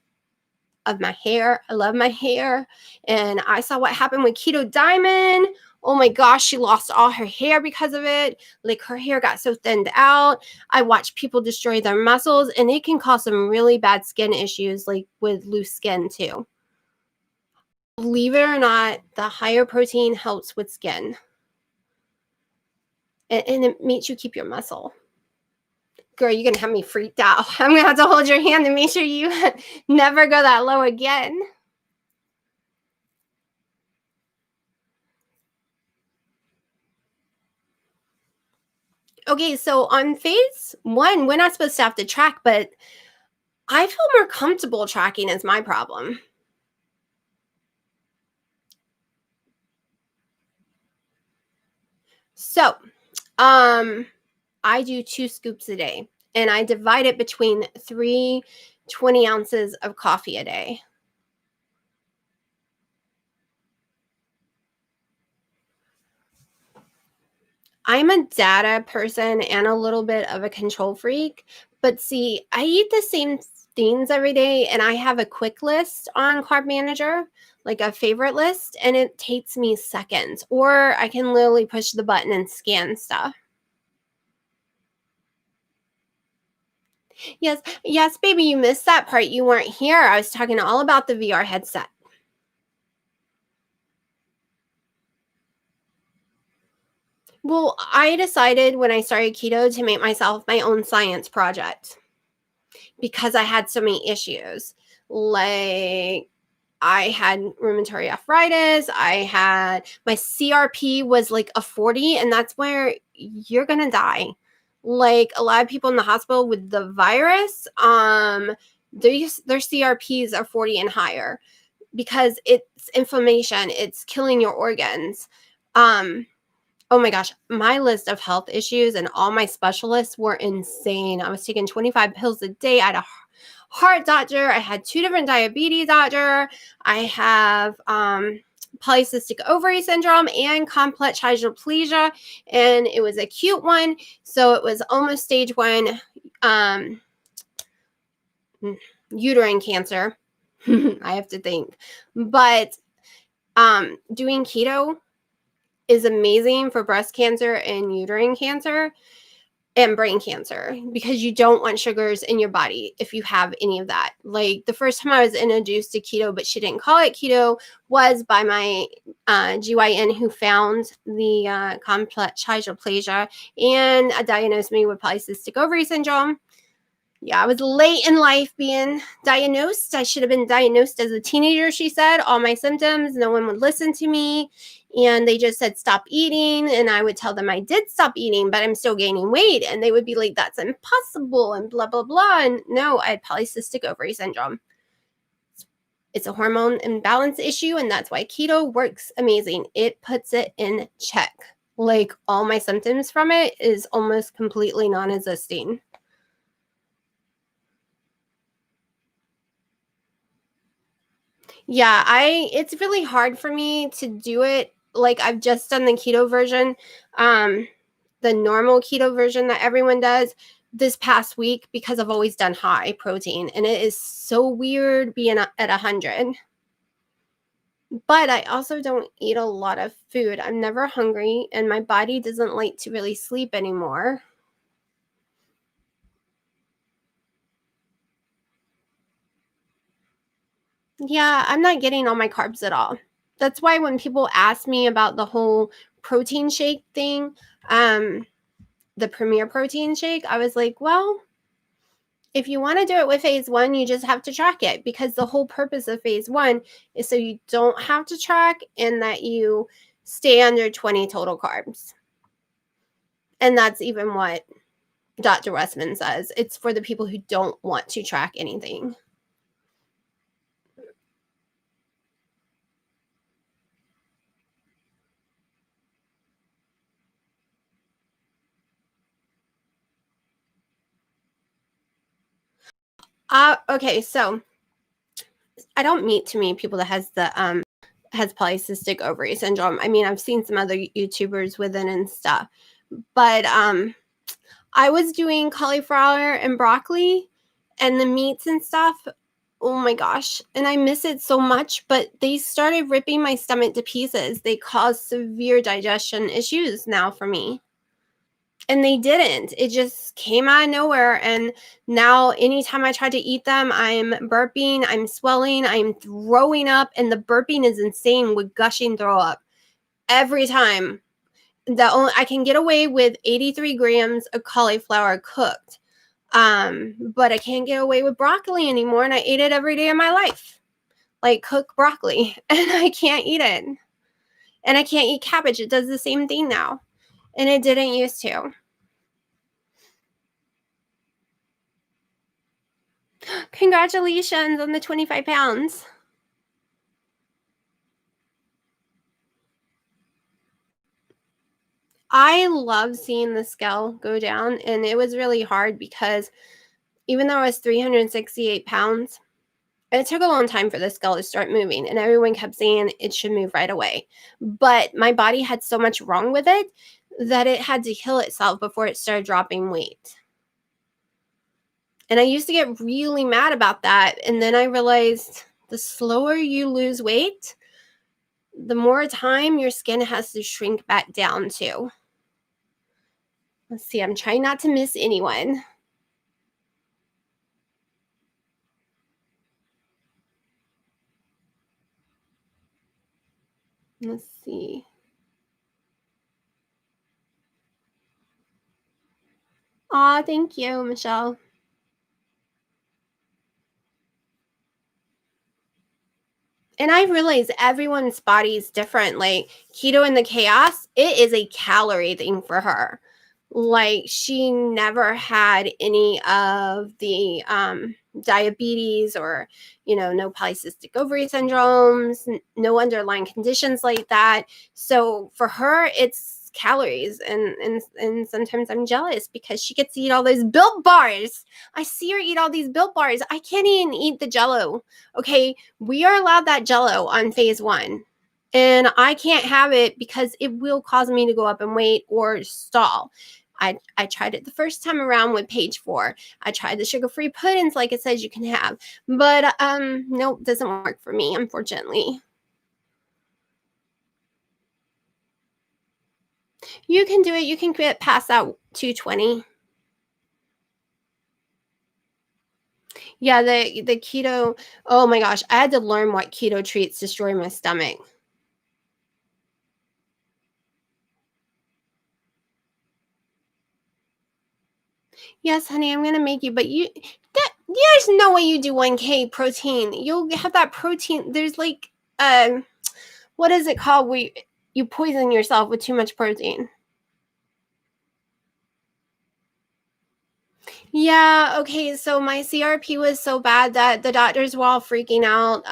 of my hair. I love my hair. And I saw what happened with Keto Diamond. Oh my gosh, she lost all her hair because of it. Like, her hair got so thinned out. I watched people destroy their muscles, and it can cause some really bad skin issues, like with loose skin too. Believe it or not, the higher protein helps with skin. And it makes you keep your muscle. Girl, you're going to have me freaked out. I'm going to have to hold your hand and make sure you never go that low again. Okay, so on phase 1, we're not supposed to have to track, but I feel more comfortable tracking is my problem. So, I do 2 scoops a day, and I divide it between 3 20 ounces of coffee a day. I'm a data person and a little bit of a control freak, but see, I eat the same things every day, and I have a quick list on Carb Manager, like a favorite list, and it takes me seconds, or I can literally push the button and scan stuff. Yes, baby, you missed that part. You weren't here. I was talking all about the VR headset. Well, I decided when I started keto to make myself my own science project because I had so many issues. Like, I had rheumatoid arthritis. I had my CRP was like a 40, and that's where you're going to die. Like, a lot of people in the hospital with the virus, their CRPs are 40 and higher because it's inflammation. It's killing your organs. Oh my gosh, my list of health issues and all my specialists were insane. I was taking 25 pills a day. I had a heart doctor. I had 2 different diabetes doctor. I have polycystic ovary syndrome and complex hydroplasia, and it was a acute one. So it was almost stage 1 uterine cancer. I have to think. But doing keto is amazing for breast cancer and uterine cancer and brain cancer because you don't want sugars in your body if you have any of that. Like, the first time I was introduced to keto, but she didn't call it keto, was by my GYN who found the complex hydroplasia and diagnosed me with polycystic ovary syndrome. Yeah, I was late in life being diagnosed. I should have been diagnosed as a teenager, she said. All my symptoms, no one would listen to me. And they just said, stop eating. And I would tell them I did stop eating, but I'm still gaining weight. And they would be like, that's impossible and blah, blah, blah. And no, I had polycystic ovary syndrome. It's a hormone imbalance issue. And that's why keto works amazing. It puts it in check. Like, all my symptoms from it is almost completely non-existing. Yeah, it's really hard for me to do it. Like, I've just done the keto version, the normal keto version that everyone does this past week because I've always done high protein, and it is so weird being at 100. But I also don't eat a lot of food. I'm never hungry, and my body doesn't like to really sleep anymore. Yeah, I'm not getting all my carbs at all. That's why when people ask me about the whole protein shake thing, the Premier Protein shake, I was like, well, if you want to do it with phase 1, you just have to track it because the whole purpose of phase 1 is so you don't have to track and that you stay under 20 total carbs. And that's even what Dr. Westman says. It's for the people who don't want to track anything. Okay, so I don't meet too many people that has polycystic ovary syndrome. I mean, I've seen some other YouTubers with it and stuff, but I was doing cauliflower and broccoli and the meats and stuff. Oh my gosh, and I miss it so much, but they started ripping my stomach to pieces. They caused severe digestion issues now for me. And they didn't. It just came out of nowhere. And now anytime I try to eat them, I'm burping, I'm swelling, I'm throwing up, and the burping is insane with gushing throw up every time. I can get away with 83 grams of cauliflower cooked. But I can't get away with broccoli anymore, and I ate it every day of my life. Like cooked broccoli, and I can't eat it. And I can't eat cabbage. It does the same thing now. And it didn't used to. Congratulations on the 25 pounds. I love seeing the scale go down, and it was really hard because even though I was 368 pounds, it took a long time for the scale to start moving, and everyone kept saying it should move right away. But my body had so much wrong with it that it had to heal itself before it started dropping weight. And I used to get really mad about that. And then I realized the slower you lose weight, the more time your skin has to shrink back down to. Let's see, I'm trying not to miss anyone. Let's see. Aw, thank you, Michelle. And I realize everyone's body is different. Like keto in the chaos, it is a calorie thing for her. Like she never had any of the diabetes or, no polycystic ovary syndromes, no underlying conditions like that. So for her, it's calories, and sometimes I'm jealous because she gets to eat all those Built bars. I see her eat all these Built bars. I can't even eat the Jello. Okay, we are allowed that Jello on phase 1. And I can't have it because it will cause me to go up in weight or stall. I tried it the first time around with page 4. I tried the sugar-free puddings like it says you can have. But nope, doesn't work for me, unfortunately. You can do it. You can get past that 220. Yeah, the keto. Oh my gosh, I had to learn what keto treats destroy my stomach. Yes, honey, I'm gonna make you, but there's no way you do 1K protein. You'll have that protein. There's like what is it called? You poison yourself with too much protein. Yeah, okay, so my CRP was so bad that the doctors were all freaking out.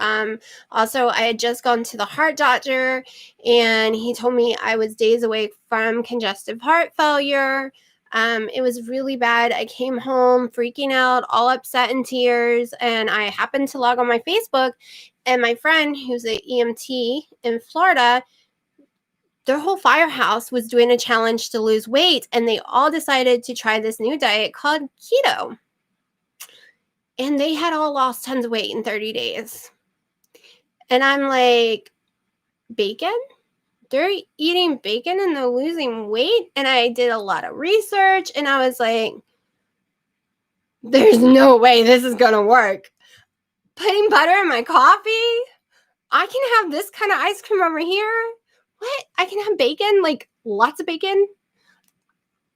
Also, I had just gone to the heart doctor, and he told me I was days away from congestive heart failure. It was really bad. I came home freaking out, all upset in tears, and I happened to log on my Facebook, and my friend, who's an EMT in Florida, their whole firehouse was doing a challenge to lose weight, and they all decided to try this new diet called keto. And they had all lost tons of weight in 30 days. And I'm like, bacon? They're eating bacon and they're losing weight? And I did a lot of research, and I was like, there's no way this is going to work. Putting butter in my coffee? I can have this kind of ice cream over here. What? I can have bacon? Like lots of bacon?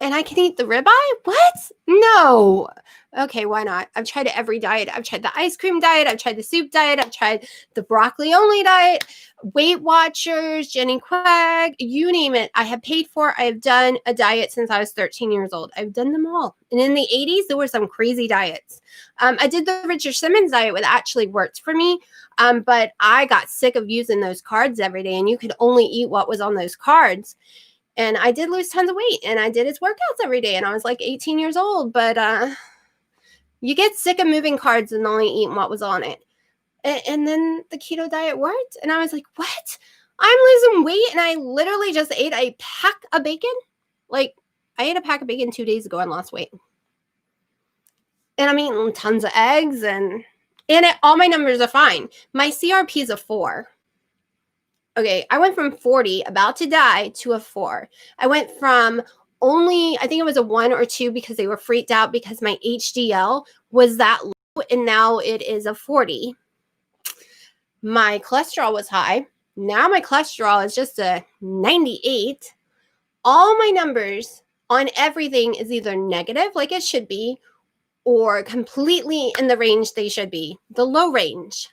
And I can eat the ribeye? What? No. Okay, why not? I've tried every diet. I've tried the ice cream diet. I've tried the soup diet. I've tried the broccoli only diet, Weight Watchers, Jenny Craig, you name it. I have paid for. I have done a diet since I was 13 years old. I've done them all. And in the 80s, there were some crazy diets. I did the Richard Simmons diet, which actually worked for me. But I got sick of using those cards every day, and you could only eat what was on those cards. And I did lose tons of weight, and I did his workouts every day, and I was like 18 years old, but You get sick of moving cards and only eating what was on it. And then the keto diet worked. And I was like, what? I'm losing weight. And I literally just ate a pack of bacon. Like, I ate a pack of bacon 2 days ago and lost weight. And I'm eating tons of eggs. And all my numbers are fine. My CRP is a 4. Okay, I went from 40, about to die, to a 4. I went from only, I think it was a 1 or 2 because they were freaked out because my HDL was that low, and now it is a 40. My cholesterol was high. Now my cholesterol is just a 98. All my numbers on everything is either negative, like it should be, or completely in the range they should be, the low range.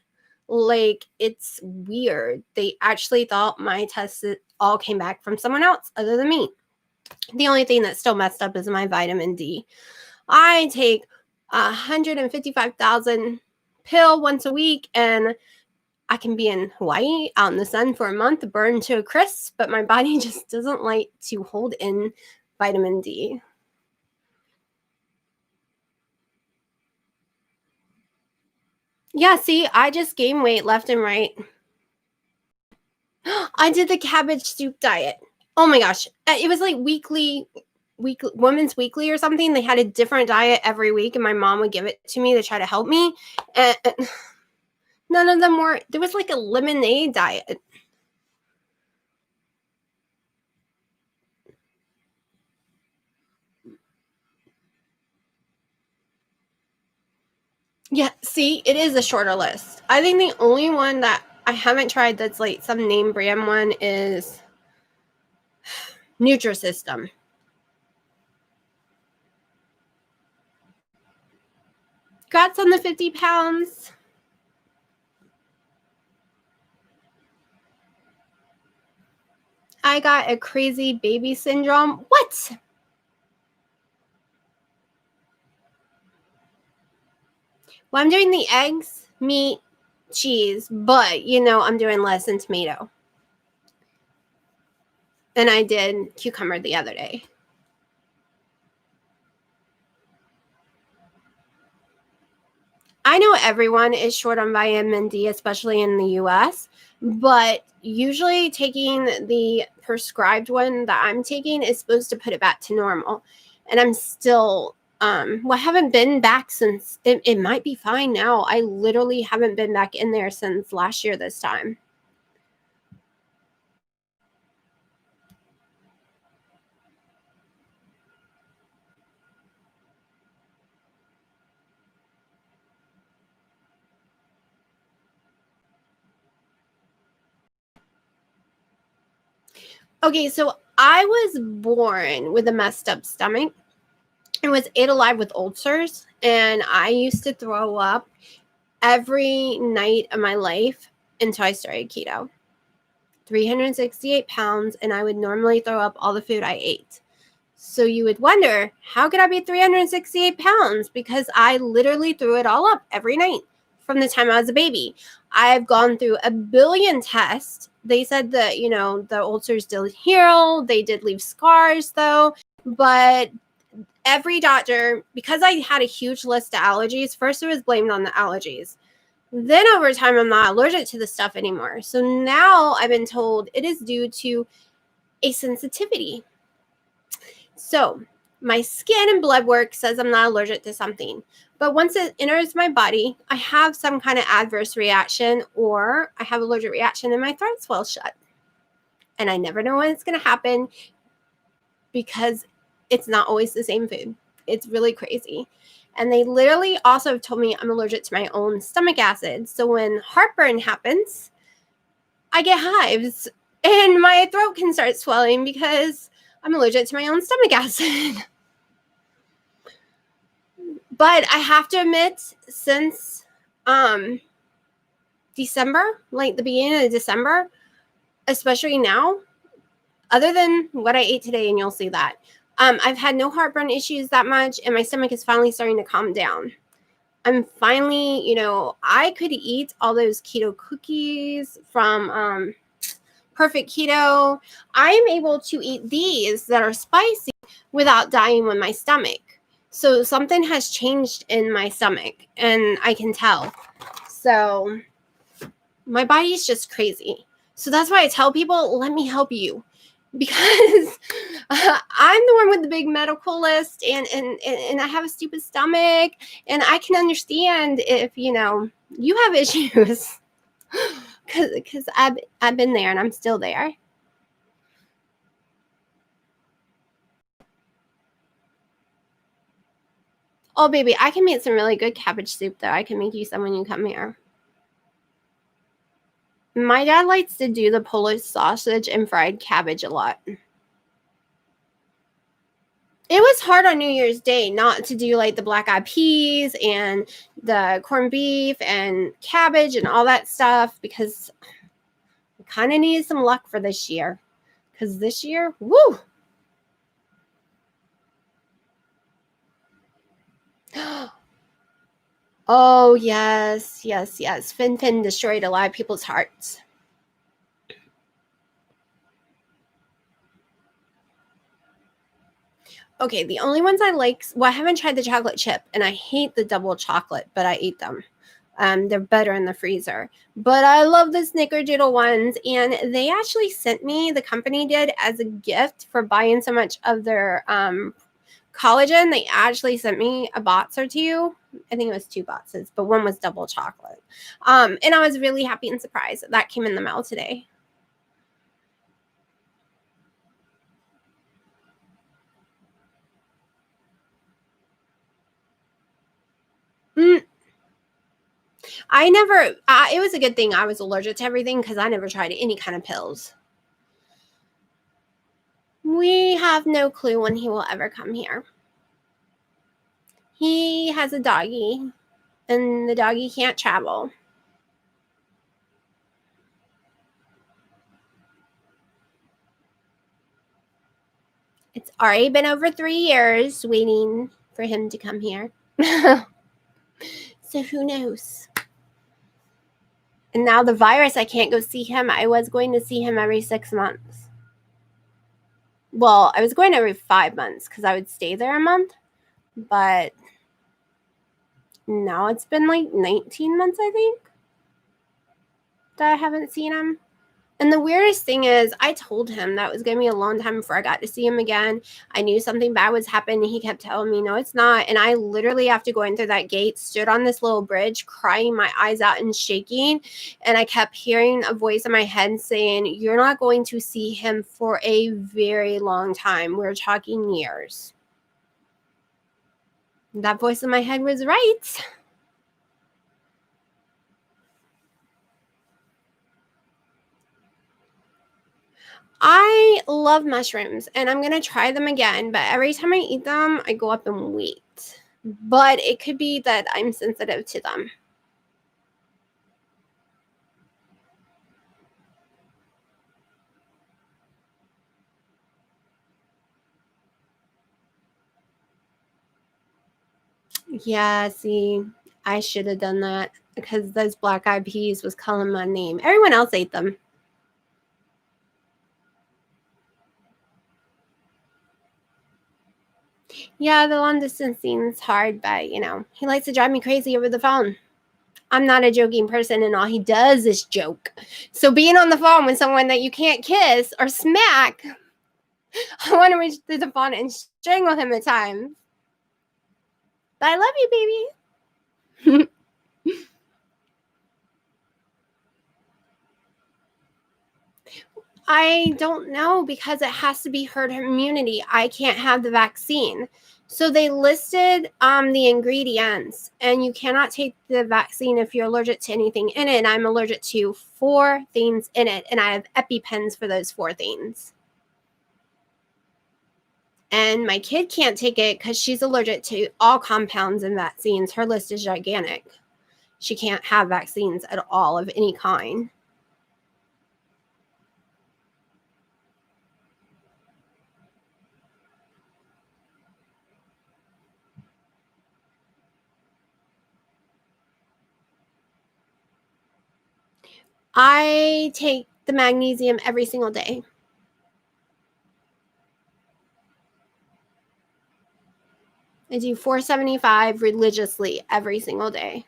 Like, it's weird. They actually thought my tests all came back from someone else other than me. The only thing that's still messed up is my vitamin D. I take 155,000 pill once a week, and I can be in Hawaii out in the sun for a month, burned to a crisp, but my body just doesn't like to hold in vitamin D. Yeah, see, I just gain weight left and right. I did the cabbage soup diet. Oh my gosh. It was like weekly Women's Weekly or something. They had a different diet every week, and my mom would give it to me to try to help me. And none of them were. There was like a lemonade diet. Yeah, see, it is a shorter list. I think the only one that I haven't tried that's like some name brand one is Nutrisystem. Congrats on the 50 pounds. I got a crazy baby syndrome. What? Well, I'm doing the eggs, meat, cheese, but, I'm doing less than tomato. And I did cucumber the other day. I know everyone is short on vitamin D, especially in the US, but usually taking the prescribed one that I'm taking is supposed to put it back to normal. And I'm still, I haven't been back since, it might be fine now. I literally haven't been back in there since last year this time. Okay, so I was born with a messed up stomach and was ate alive with ulcers, and I used to throw up every night of my life until I started keto. 368 pounds, and I would normally throw up all the food I ate. So you would wonder, how could I be 368 pounds? Because I literally threw it all up every night from the time I was a baby. I've gone through a billion tests. They said that, the ulcers did heal. They did leave scars, though. But every doctor, because I had a huge list of allergies, first it was blamed on the allergies. Then over time, I'm not allergic to the stuff anymore. So now I've been told it is due to a sensitivity. So my skin and blood work says I'm not allergic to something. But once it enters my body, I have some kind of adverse reaction, or I have allergic reaction and my throat swells shut. And I never know when it's going to happen because it's not always the same food. It's really crazy. And they literally also told me I'm allergic to my own stomach acid. So when heartburn happens, I get hives and my throat can start swelling because I'm allergic to my own stomach acid. But I have to admit, since December, like the beginning of December, especially now, other than what I ate today, and you'll see that, I've had no heartburn issues that much, and my stomach is finally starting to calm down. I'm finally, I could eat all those keto cookies from Perfect Keto. I am able to eat these that are spicy without dying with my stomach. So something has changed in my stomach, and I can tell. So my body's just crazy. So that's why I tell people, let me help you. Because I'm the one with the big medical list, and I have a stupid stomach, and I can understand if, you have issues. Because I've been there, and I'm still there. Oh, baby, I can make some really good cabbage soup, though. I can make you some when you come here. My dad likes to do the Polish sausage and fried cabbage a lot. It was hard on New Year's Day not to do like the black eyed peas and the corned beef and cabbage and all that stuff, because I kind of needed some luck for this year. Because this year, woo! Oh, yes, yes, yes. Fin destroyed a lot of people's hearts. Okay, the only ones I like, well, I haven't tried the chocolate chip, and I hate the double chocolate, but I ate them. They're better in the freezer. But I love the snickerdoodle ones, and they actually sent me, the company did, as a gift for buying so much of their collagen. They actually sent me a box or two. I think it was 2 boxes, but one was double chocolate. And I was really happy and surprised that came in the mail today. I never, it was a good thing I was allergic to everything, because I never tried any kind of pills. We have no clue when he will ever come here. He has a doggy, and the doggy can't travel. It's already been over 3 years waiting for him to come here. So who knows? And now the virus, I can't go see him. I was going to see him every 6 months. Well, I was going every 5 months because I would stay there a month. But now it's been like 19 months, I think, that I haven't seen him. And the weirdest thing is, I told him that it was going to be a long time before I got to see him again. I knew something bad was happening. He kept telling me, no, it's not. And I literally, after going through that gate, stood on this little bridge, crying my eyes out and shaking. And I kept hearing a voice in my head saying, you're not going to see him for a very long time. We're talking years. That voice in my head was right. I love mushrooms, and I'm going to try them again, but every time I eat them, I go up in weight. But it could be that I'm sensitive to them. Yeah, see, I should have done that, because those black eyed peas was calling my name. Everyone else ate them. Yeah, the long distance seems hard, but he likes to drive me crazy over the phone. I'm not a joking person, and all he does is joke. So being on the phone with someone that you can't kiss or smack, I want to reach through the phone and strangle him at times. But I love you, baby. I don't know, because it has to be herd immunity. I can't have the vaccine. So they listed the ingredients, and you cannot take the vaccine if you're allergic to anything in it. And I'm allergic to 4 things in it, and I have EpiPens for those 4 things. And my kid can't take it because she's allergic to all compounds and vaccines. Her list is gigantic. She can't have vaccines at all of any kind. I take the magnesium every single day. I do 475 religiously every single day.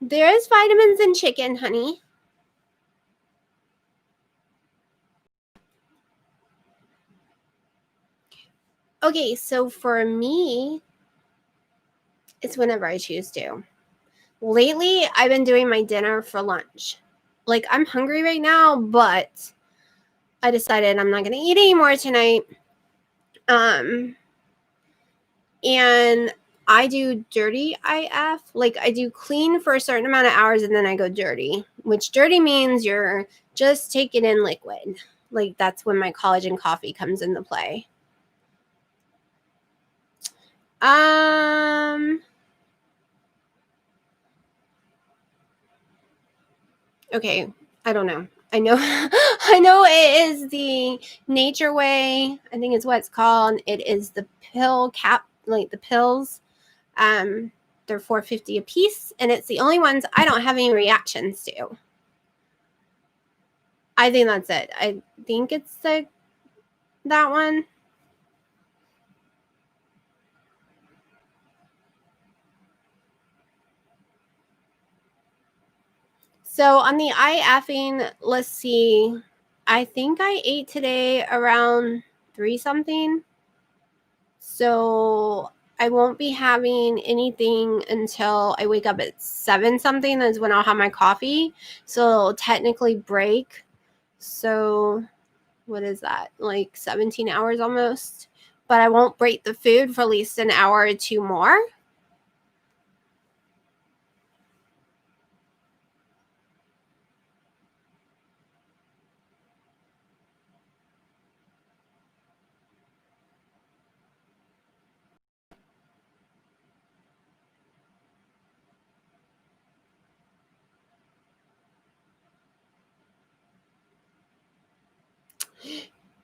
There is vitamins in chicken, honey. Okay, so for me, it's whenever I choose to. Lately, I've been doing my dinner for lunch. Like, I'm hungry right now, but I decided I'm not going to eat anymore tonight. And I do dirty IF. Like, I do clean for a certain amount of hours and then I go dirty, which dirty means you're just taking in liquid. Like, that's when my collagen coffee comes into play. Okay, I don't know. I know I know it is the Nature Way. I think it's what it's called. It is the pill cap, like the pills. They're $4.50 a piece, and it's the only ones I don't have any reactions to. I think that's it. I think it's that one. So on the IFing, let's see. I think I ate today around 3 something. So I won't be having anything until I wake up at 7 something. That's when I'll have my coffee. So it'll technically break. So what is that? Like 17 hours almost. But I won't break the food for at least an hour or two more.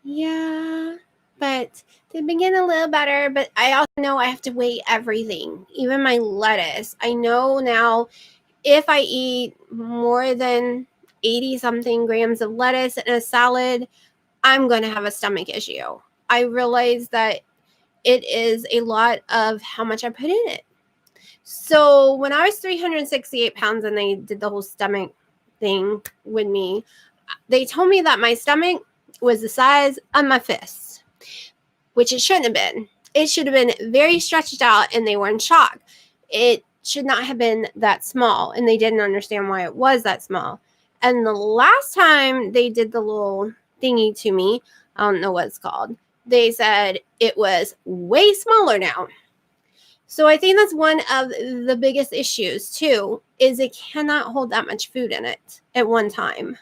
Yeah, but they've been getting a little better. But I also know I have to weigh everything, even my lettuce. I know now if I eat more than 80 something grams of lettuce in a salad, I'm going to have a stomach issue. I realize that it is a lot of how much I put in it. So when I was 368 pounds and they did the whole stomach thing with me, they told me that my stomach was the size of my fist, which it shouldn't have been. It should have been very stretched out, and they were in shock. It should not have been that small, and they didn't understand why it was that small. And the last time they did the little thingy to me, I don't know what it's called, they said it was way smaller now. So I think that's one of the biggest issues too, is it cannot hold that much food in it at one time.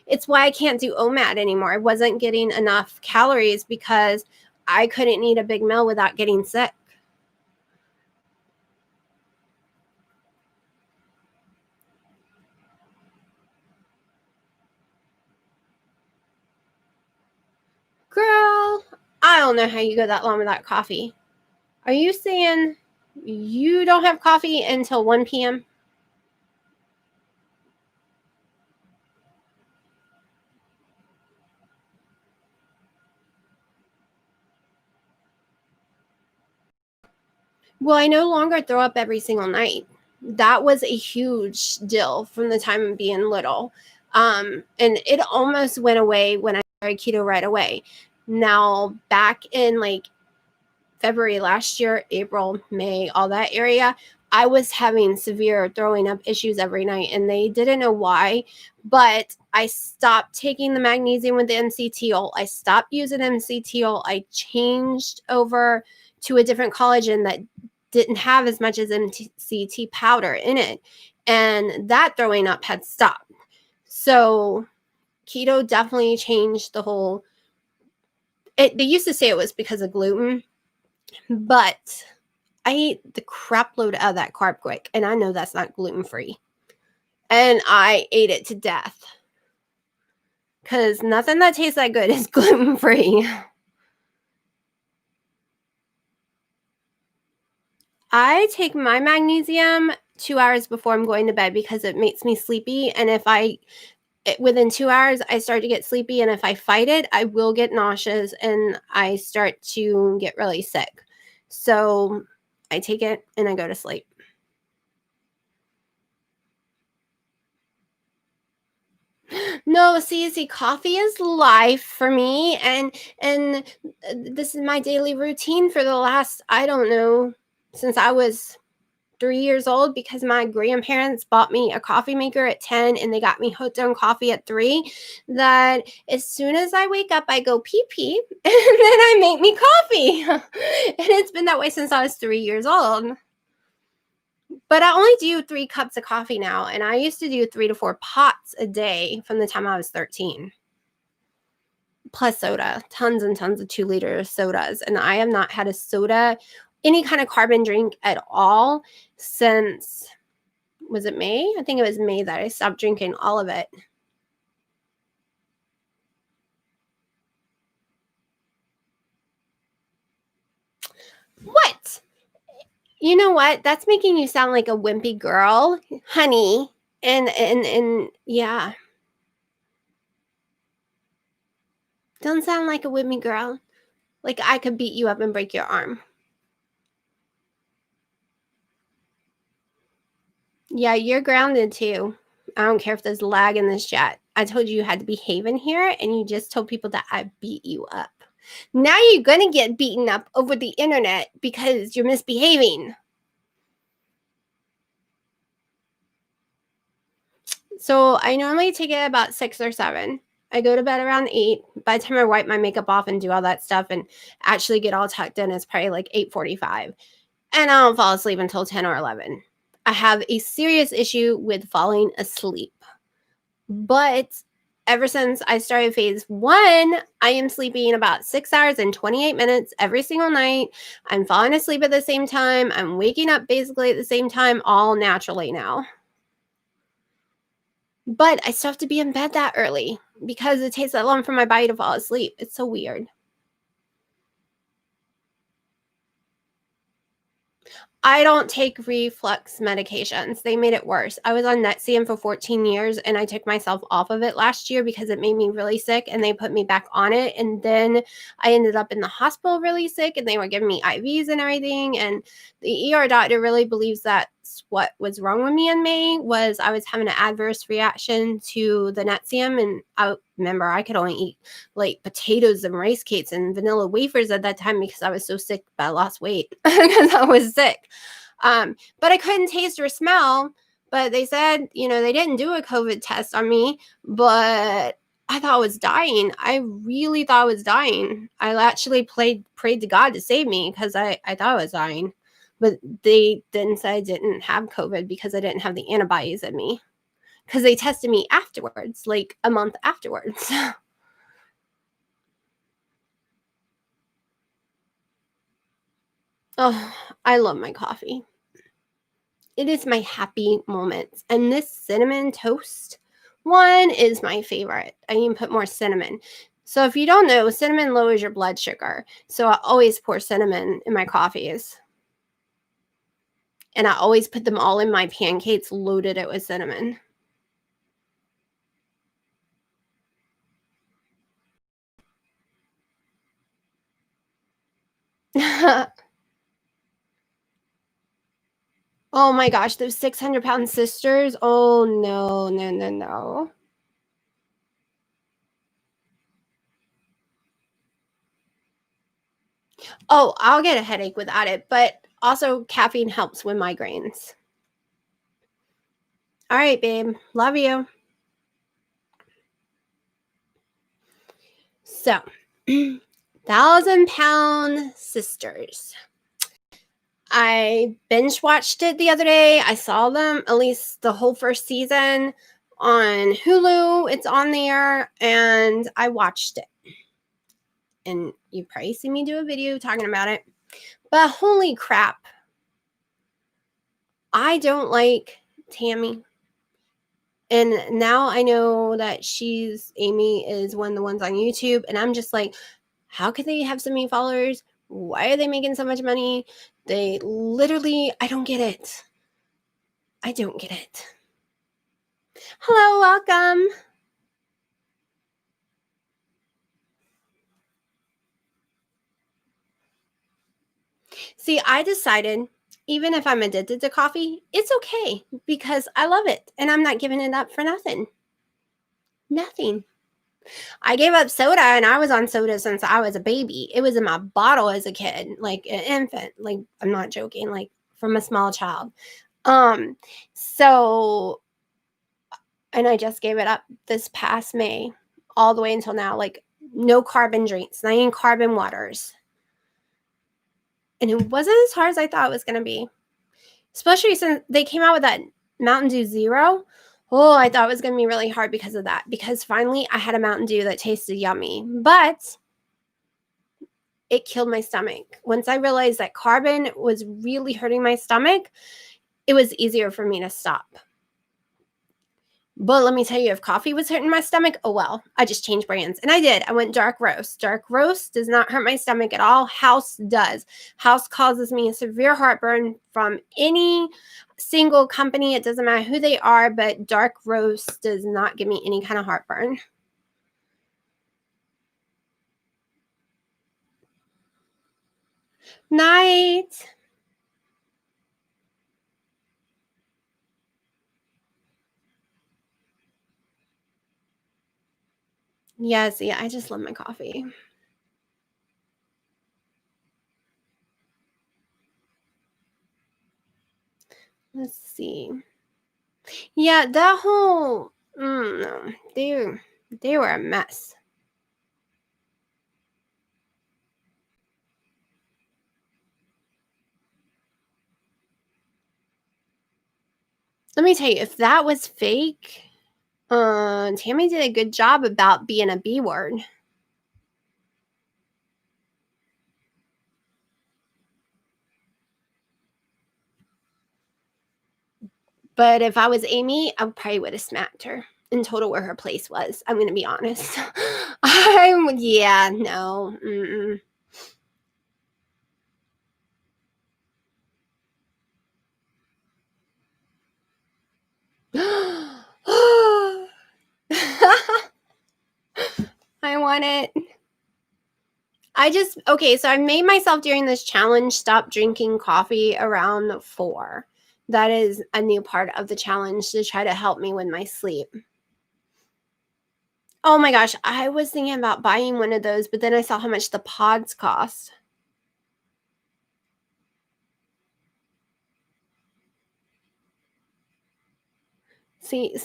It's why I can't do OMAD anymore. I wasn't getting enough calories because I couldn't eat a big meal without getting sick. Girl, I don't know how you go that long without coffee. Are you saying you don't have coffee until 1 p.m.? Well, I no longer throw up every single night. That was a huge deal from the time of being little. And it almost went away when I started keto right away. Now, back in like February last year, April, May, all that area, I was having severe throwing up issues every night, and they didn't know why. But I stopped taking the magnesium with the MCT. I stopped using MCT. I changed over to a different collagen that didn't have as much as MCT powder in it, and that throwing up had stopped. So keto definitely changed the whole. They used to say it was because of gluten, but I ate the crap load of that carb quick, and I know that's not gluten free, and I ate it to death because nothing that tastes that good is gluten free. I take my magnesium 2 hours before I'm going to bed because it makes me sleepy, and if within 2 hours, I start to get sleepy, and if I fight it, I will get nauseous, and I start to get really sick. So I take it, and I go to sleep. No, see, coffee is life for me, and this is my daily routine for the last, I don't know, since I was 3 years old, because my grandparents bought me a coffee maker at 10 and they got me hooked on coffee at 3, that as soon as I wake up, I go pee pee and then I make me coffee. And it's been that way since I was 3 years old. But I only do 3 cups of coffee now, and I used to do 3 to 4 pots a day from the time I was 13. Plus soda, tons and tons of 2-liter sodas, and I have not had a soda, any kind of carbon drink at all since, was it May? I think it was May that I stopped drinking all of it. What? You know what? That's making you sound like a wimpy girl, honey. And yeah. Don't sound like a wimpy girl. Like I could beat you up and break your arm. Yeah, you're grounded too. I don't care if there's lag in this chat. I told you had to behave in here, and you just told people that I beat you up. Now you're going to get beaten up over the internet because you're misbehaving. So I normally take it about 6 or 7. I go to bed around 8. By the time I wipe my makeup off and do all that stuff and actually get all tucked in, it's probably like 8:45. And I don't fall asleep until 10 or 11. I have a serious issue with falling asleep. But ever since I started phase 1, I am sleeping about 6 hours and 28 minutes every single night. I'm falling asleep at the same time. I'm waking up basically at the same time, all naturally now. But I still have to be in bed that early because it takes that long for my body to fall asleep. It's so weird. I don't take reflux medications. They made it worse. I was on Nexium for 14 years and I took myself off of it last year because it made me really sick, and they put me back on it. And then I ended up in the hospital really sick, and they were giving me IVs and everything. And the ER doctor really believes that's what was wrong with me in May, was I was having an adverse reaction to the Nexium. And I remember I could only eat like potatoes and rice cakes and vanilla wafers at that time because I was so sick, but I lost weight because I was sick. But I couldn't taste or smell. But they said, they didn't do a COVID test on me, but I thought I was dying. I really thought I was dying. I actually prayed to God to save me because I thought I was dying. But they didn't say I didn't have COVID because I didn't have the antibodies in me. Because they tested me afterwards, like a month afterwards. Oh, I love my coffee. It is my happy moments. And this cinnamon toast one is my favorite. I even put more cinnamon. So if you don't know, cinnamon lowers your blood sugar. So I always pour cinnamon in my coffees. And I always put them all in my pancakes, loaded it with cinnamon. Oh my gosh, those 600-pound sisters. Oh, no, no, no, no. Oh, I'll get a headache without it, but also caffeine helps with migraines. All right, babe. Love you. So, 1,000-Pound Sisters. I binge watched it the other day. I saw them, at least the whole first season, on Hulu. It's on there, and I watched it. And you probably see me do a video talking about it. But holy crap. I don't like Tammy. And now I know that Amy is one of the ones on YouTube. And I'm just like, how could they have so many followers Why are they making so much money? They literally, I don't get it. I don't get it. Hello, welcome. See, I decided even if I'm addicted to coffee, it's okay because I love it and I'm not giving it up for nothing. Nothing. I gave up soda and I was on soda since I was a baby. It was in my bottle as a kid, like an infant. Like, I'm not joking, like from a small child. So, and I just gave it up this past May all the way until now, like no carbon drinks, not even carbon waters. And it wasn't as hard as I thought it was going to be, especially since they came out with that Mountain Dew Zero. Oh, I thought it was going to be really hard because of that, because finally I had a Mountain Dew that tasted yummy, but it killed my stomach. Once I realized that carbon was really hurting my stomach, it was easier for me to stop. But let me tell you, if coffee was hurting my stomach, oh well, I just changed brands. And I did. I went dark roast. Dark roast does not hurt my stomach at all. House does. House causes me a severe heartburn from any single company. It doesn't matter who they are, but dark roast does not give me any kind of heartburn. Night. Yes, yeah, I just love my coffee. Let's see. Yeah, that whole no, they were a mess. Let me tell you, if that was fake, Tammy did a good job about being a B word. But if I was Amy, I probably would have smacked her and told her where her place was. I'm gonna be honest. Yeah, no. Mm-mm. I want it. Okay, so I made myself during this challenge stop drinking coffee around 4. That is a new part of the challenge to try to help me with my sleep. Oh my gosh, I was thinking about buying one of those, but then I saw how much the pods cost. See,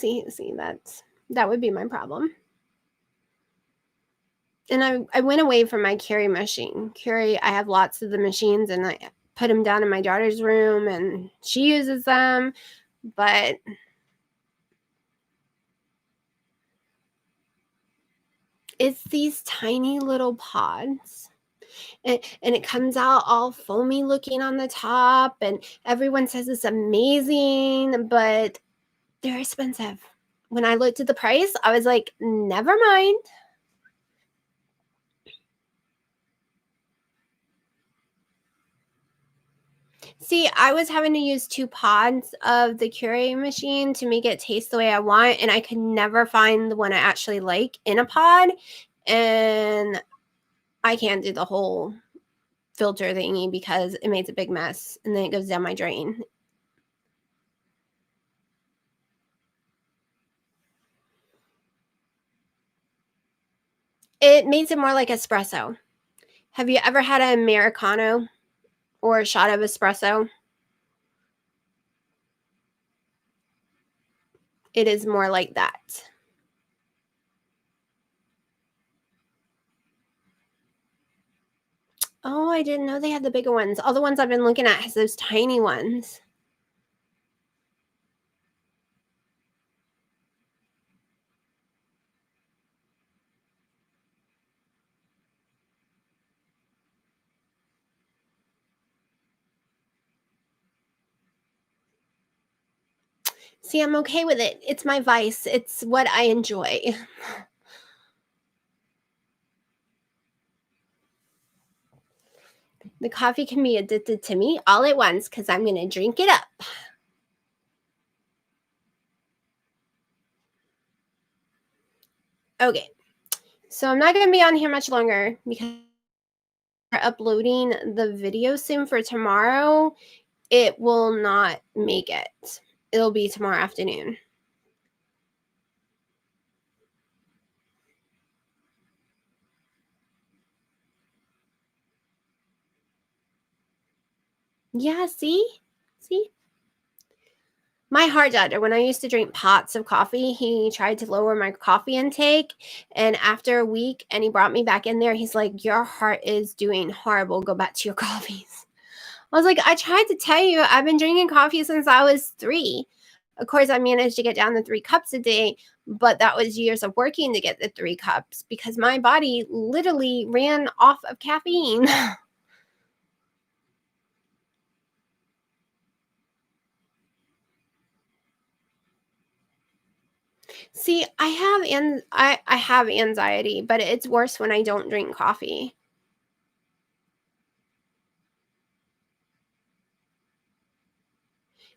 that would be my problem. And I went away from my Keurig machine. Keurig, I have lots of the machines and I put them down in my daughter's room and she uses them, but it's these tiny little pods. And it comes out all foamy looking on the top and everyone says it's amazing, but they're expensive. When I looked at the price, I was like, never mind. See, I was having to use 2 pods of the Keurig machine to make it taste the way I want, and I could never find the one I actually like in a pod, and I can't do the whole filter thingy because it makes a big mess, and then it goes down my drain. It makes it more like espresso. Have you ever had an Americano or a shot of espresso? It is more like that. Oh, I didn't know they had the bigger ones. All the ones I've been looking at has those tiny ones. See, I'm okay with it. It's my vice. It's what I enjoy. The coffee can be addicted to me all at once because I'm going to drink it up. Okay, so I'm not going to be on here much longer because we're uploading the video soon for tomorrow. It will not make it. It'll be tomorrow afternoon. Yeah, see? My heart doctor, when I used to drink pots of coffee, he tried to lower my coffee intake. And after a week, and he brought me back in there, he's like, your heart is doing horrible. Go back to your coffees. I was like, I tried to tell you, I've been drinking coffee since I was 3. Of course, I managed to get down to 3 cups a day, but that was years of working to get the 3 cups because my body literally ran off of caffeine. See, I have anxiety, but it's worse when I don't drink coffee.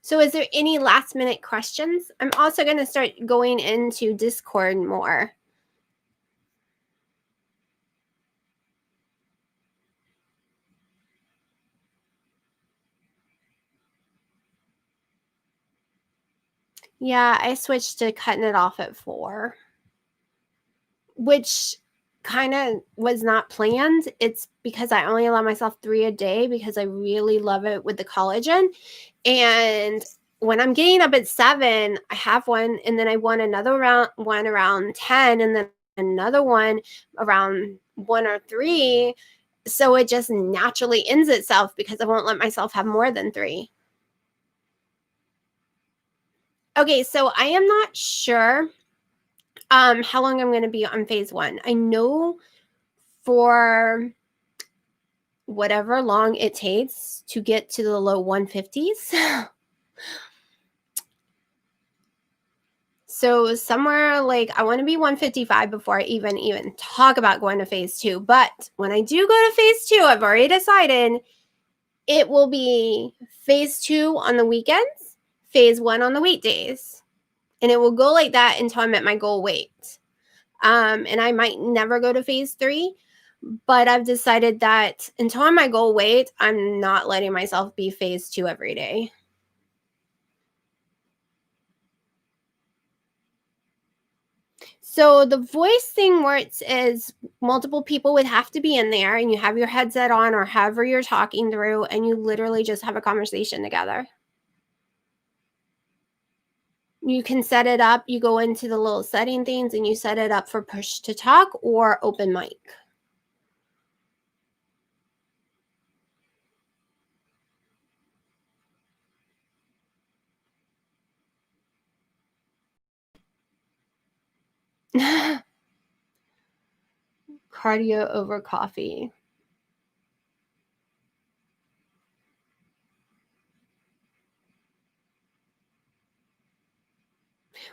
So is there any last minute questions? I'm also going to start going into Discord more. Yeah, I switched to cutting it off at 4, which kind of was not planned. It's because I only allow myself 3 a day because I really love it with the collagen. And when I'm getting up at 7, I have one, and then I want another one around 10, and then another one around 1 or 3. So it just naturally ends itself because I won't let myself have more than 3. Okay, so I am not sure how long I'm going to be on phase 1. I know for whatever long it takes to get to the low 150s. So somewhere like I want to be 155 before I even talk about going to phase 2. But when I do go to phase 2, I've already decided it will be phase 2 on the weekends, phase 1 on the weekdays. And it will go like that until I'm at my goal weight. And I might never go to phase 3, but I've decided that until I'm at my goal weight, I'm not letting myself be phase 2 every day. So the voice thing works is multiple people would have to be in there, and you have your headset on or however you're talking through, and you literally just have a conversation together. You can set it up. You go into the little setting things and you set it up for push to talk or open mic. Cardio over coffee.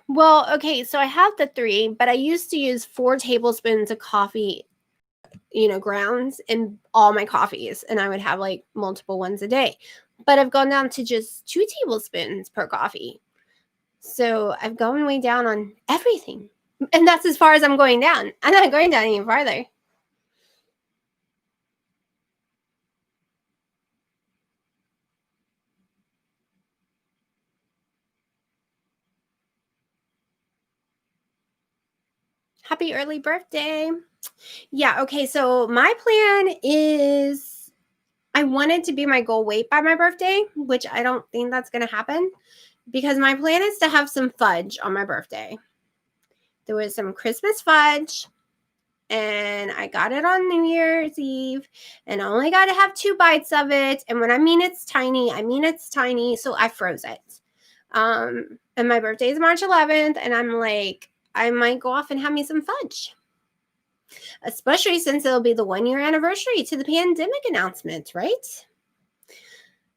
Well, okay, so I have the 3, but I used to use 4 tablespoons of coffee, grounds in all my coffees, and I would have like multiple ones a day. But I've gone down to just 2 tablespoons per coffee. So I've gone way down on everything. And that's as far as I'm going down. I'm not going down any farther. Happy early birthday. Yeah, okay, so my plan is I wanted to be my goal weight by my birthday, which I don't think that's going to happen because my plan is to have some fudge on my birthday. There was some Christmas fudge, and I got it on New Year's Eve, and I only got to have 2 bites of it. And when I mean it's tiny, I mean it's tiny. So I froze it. And my birthday is March 11th, and I'm like, I might go off and have me some fudge, especially since it'll be the 1-year anniversary to the pandemic announcement, right?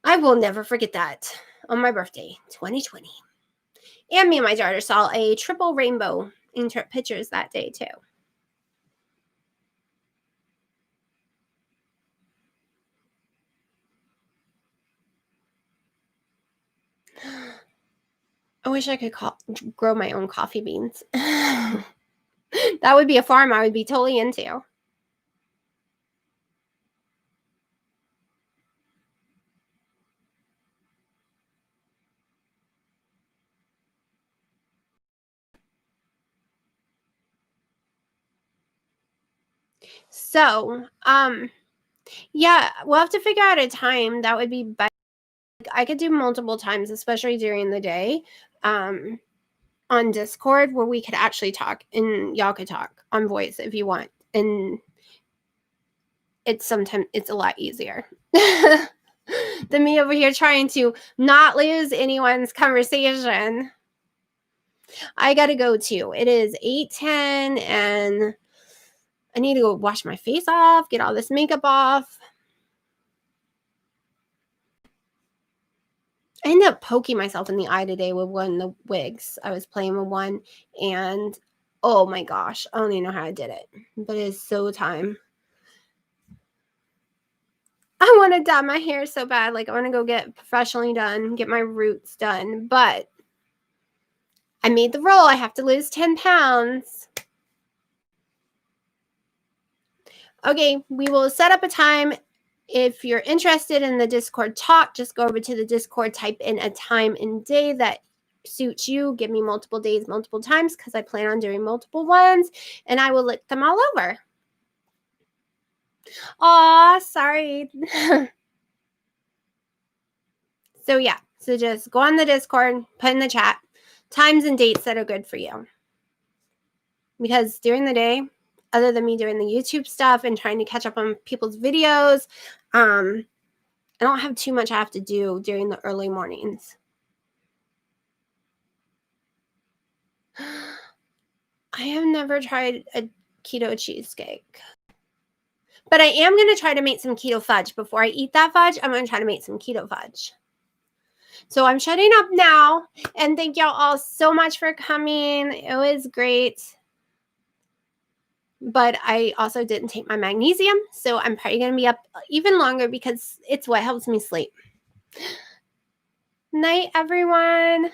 I will never forget that on my birthday, 2020. And me and my daughter saw a triple rainbow in pictures that day, too. wish I could grow my own coffee beans. That would be a farm I would be totally into. So, yeah, we'll have to figure out a time that would be better. I could do multiple times, especially during the day, on Discord, where we could actually talk, and y'all could talk on voice if you want. And it's a lot easier than me over here trying to not lose anyone's conversation. I gotta go too. It is 8:10 and I need to go wash my face off, get all this makeup off. I ended up poking myself in the eye today with one of the wigs. I was playing with one, and oh my gosh, I don't even know how I did it, but it is so time. I want to dye my hair so bad. Like, I want to go get professionally done, get my roots done, but I made the rule. I have to lose 10 pounds. Okay, we will set up a time. If you're interested in the Discord talk, just go over to the Discord, type in a time and day that suits you. Give me multiple days, multiple times, because I plan on doing multiple ones, and I will look them all over. Aw, sorry. So yeah, so just go on the Discord, put in the chat times and dates that are good for you. Because during the day, other than me doing the YouTube stuff and trying to catch up on people's videos, I don't have too much I have to do during the early mornings. I have never tried a keto cheesecake. But I am going to try to make some keto fudge. Before I eat that fudge, I'm going to try to make some keto fudge. So I'm shutting up now. And thank y'all all so much for coming. It was great. But I also didn't take my magnesium. So I'm probably going to be up even longer because it's what helps me sleep. Night, everyone.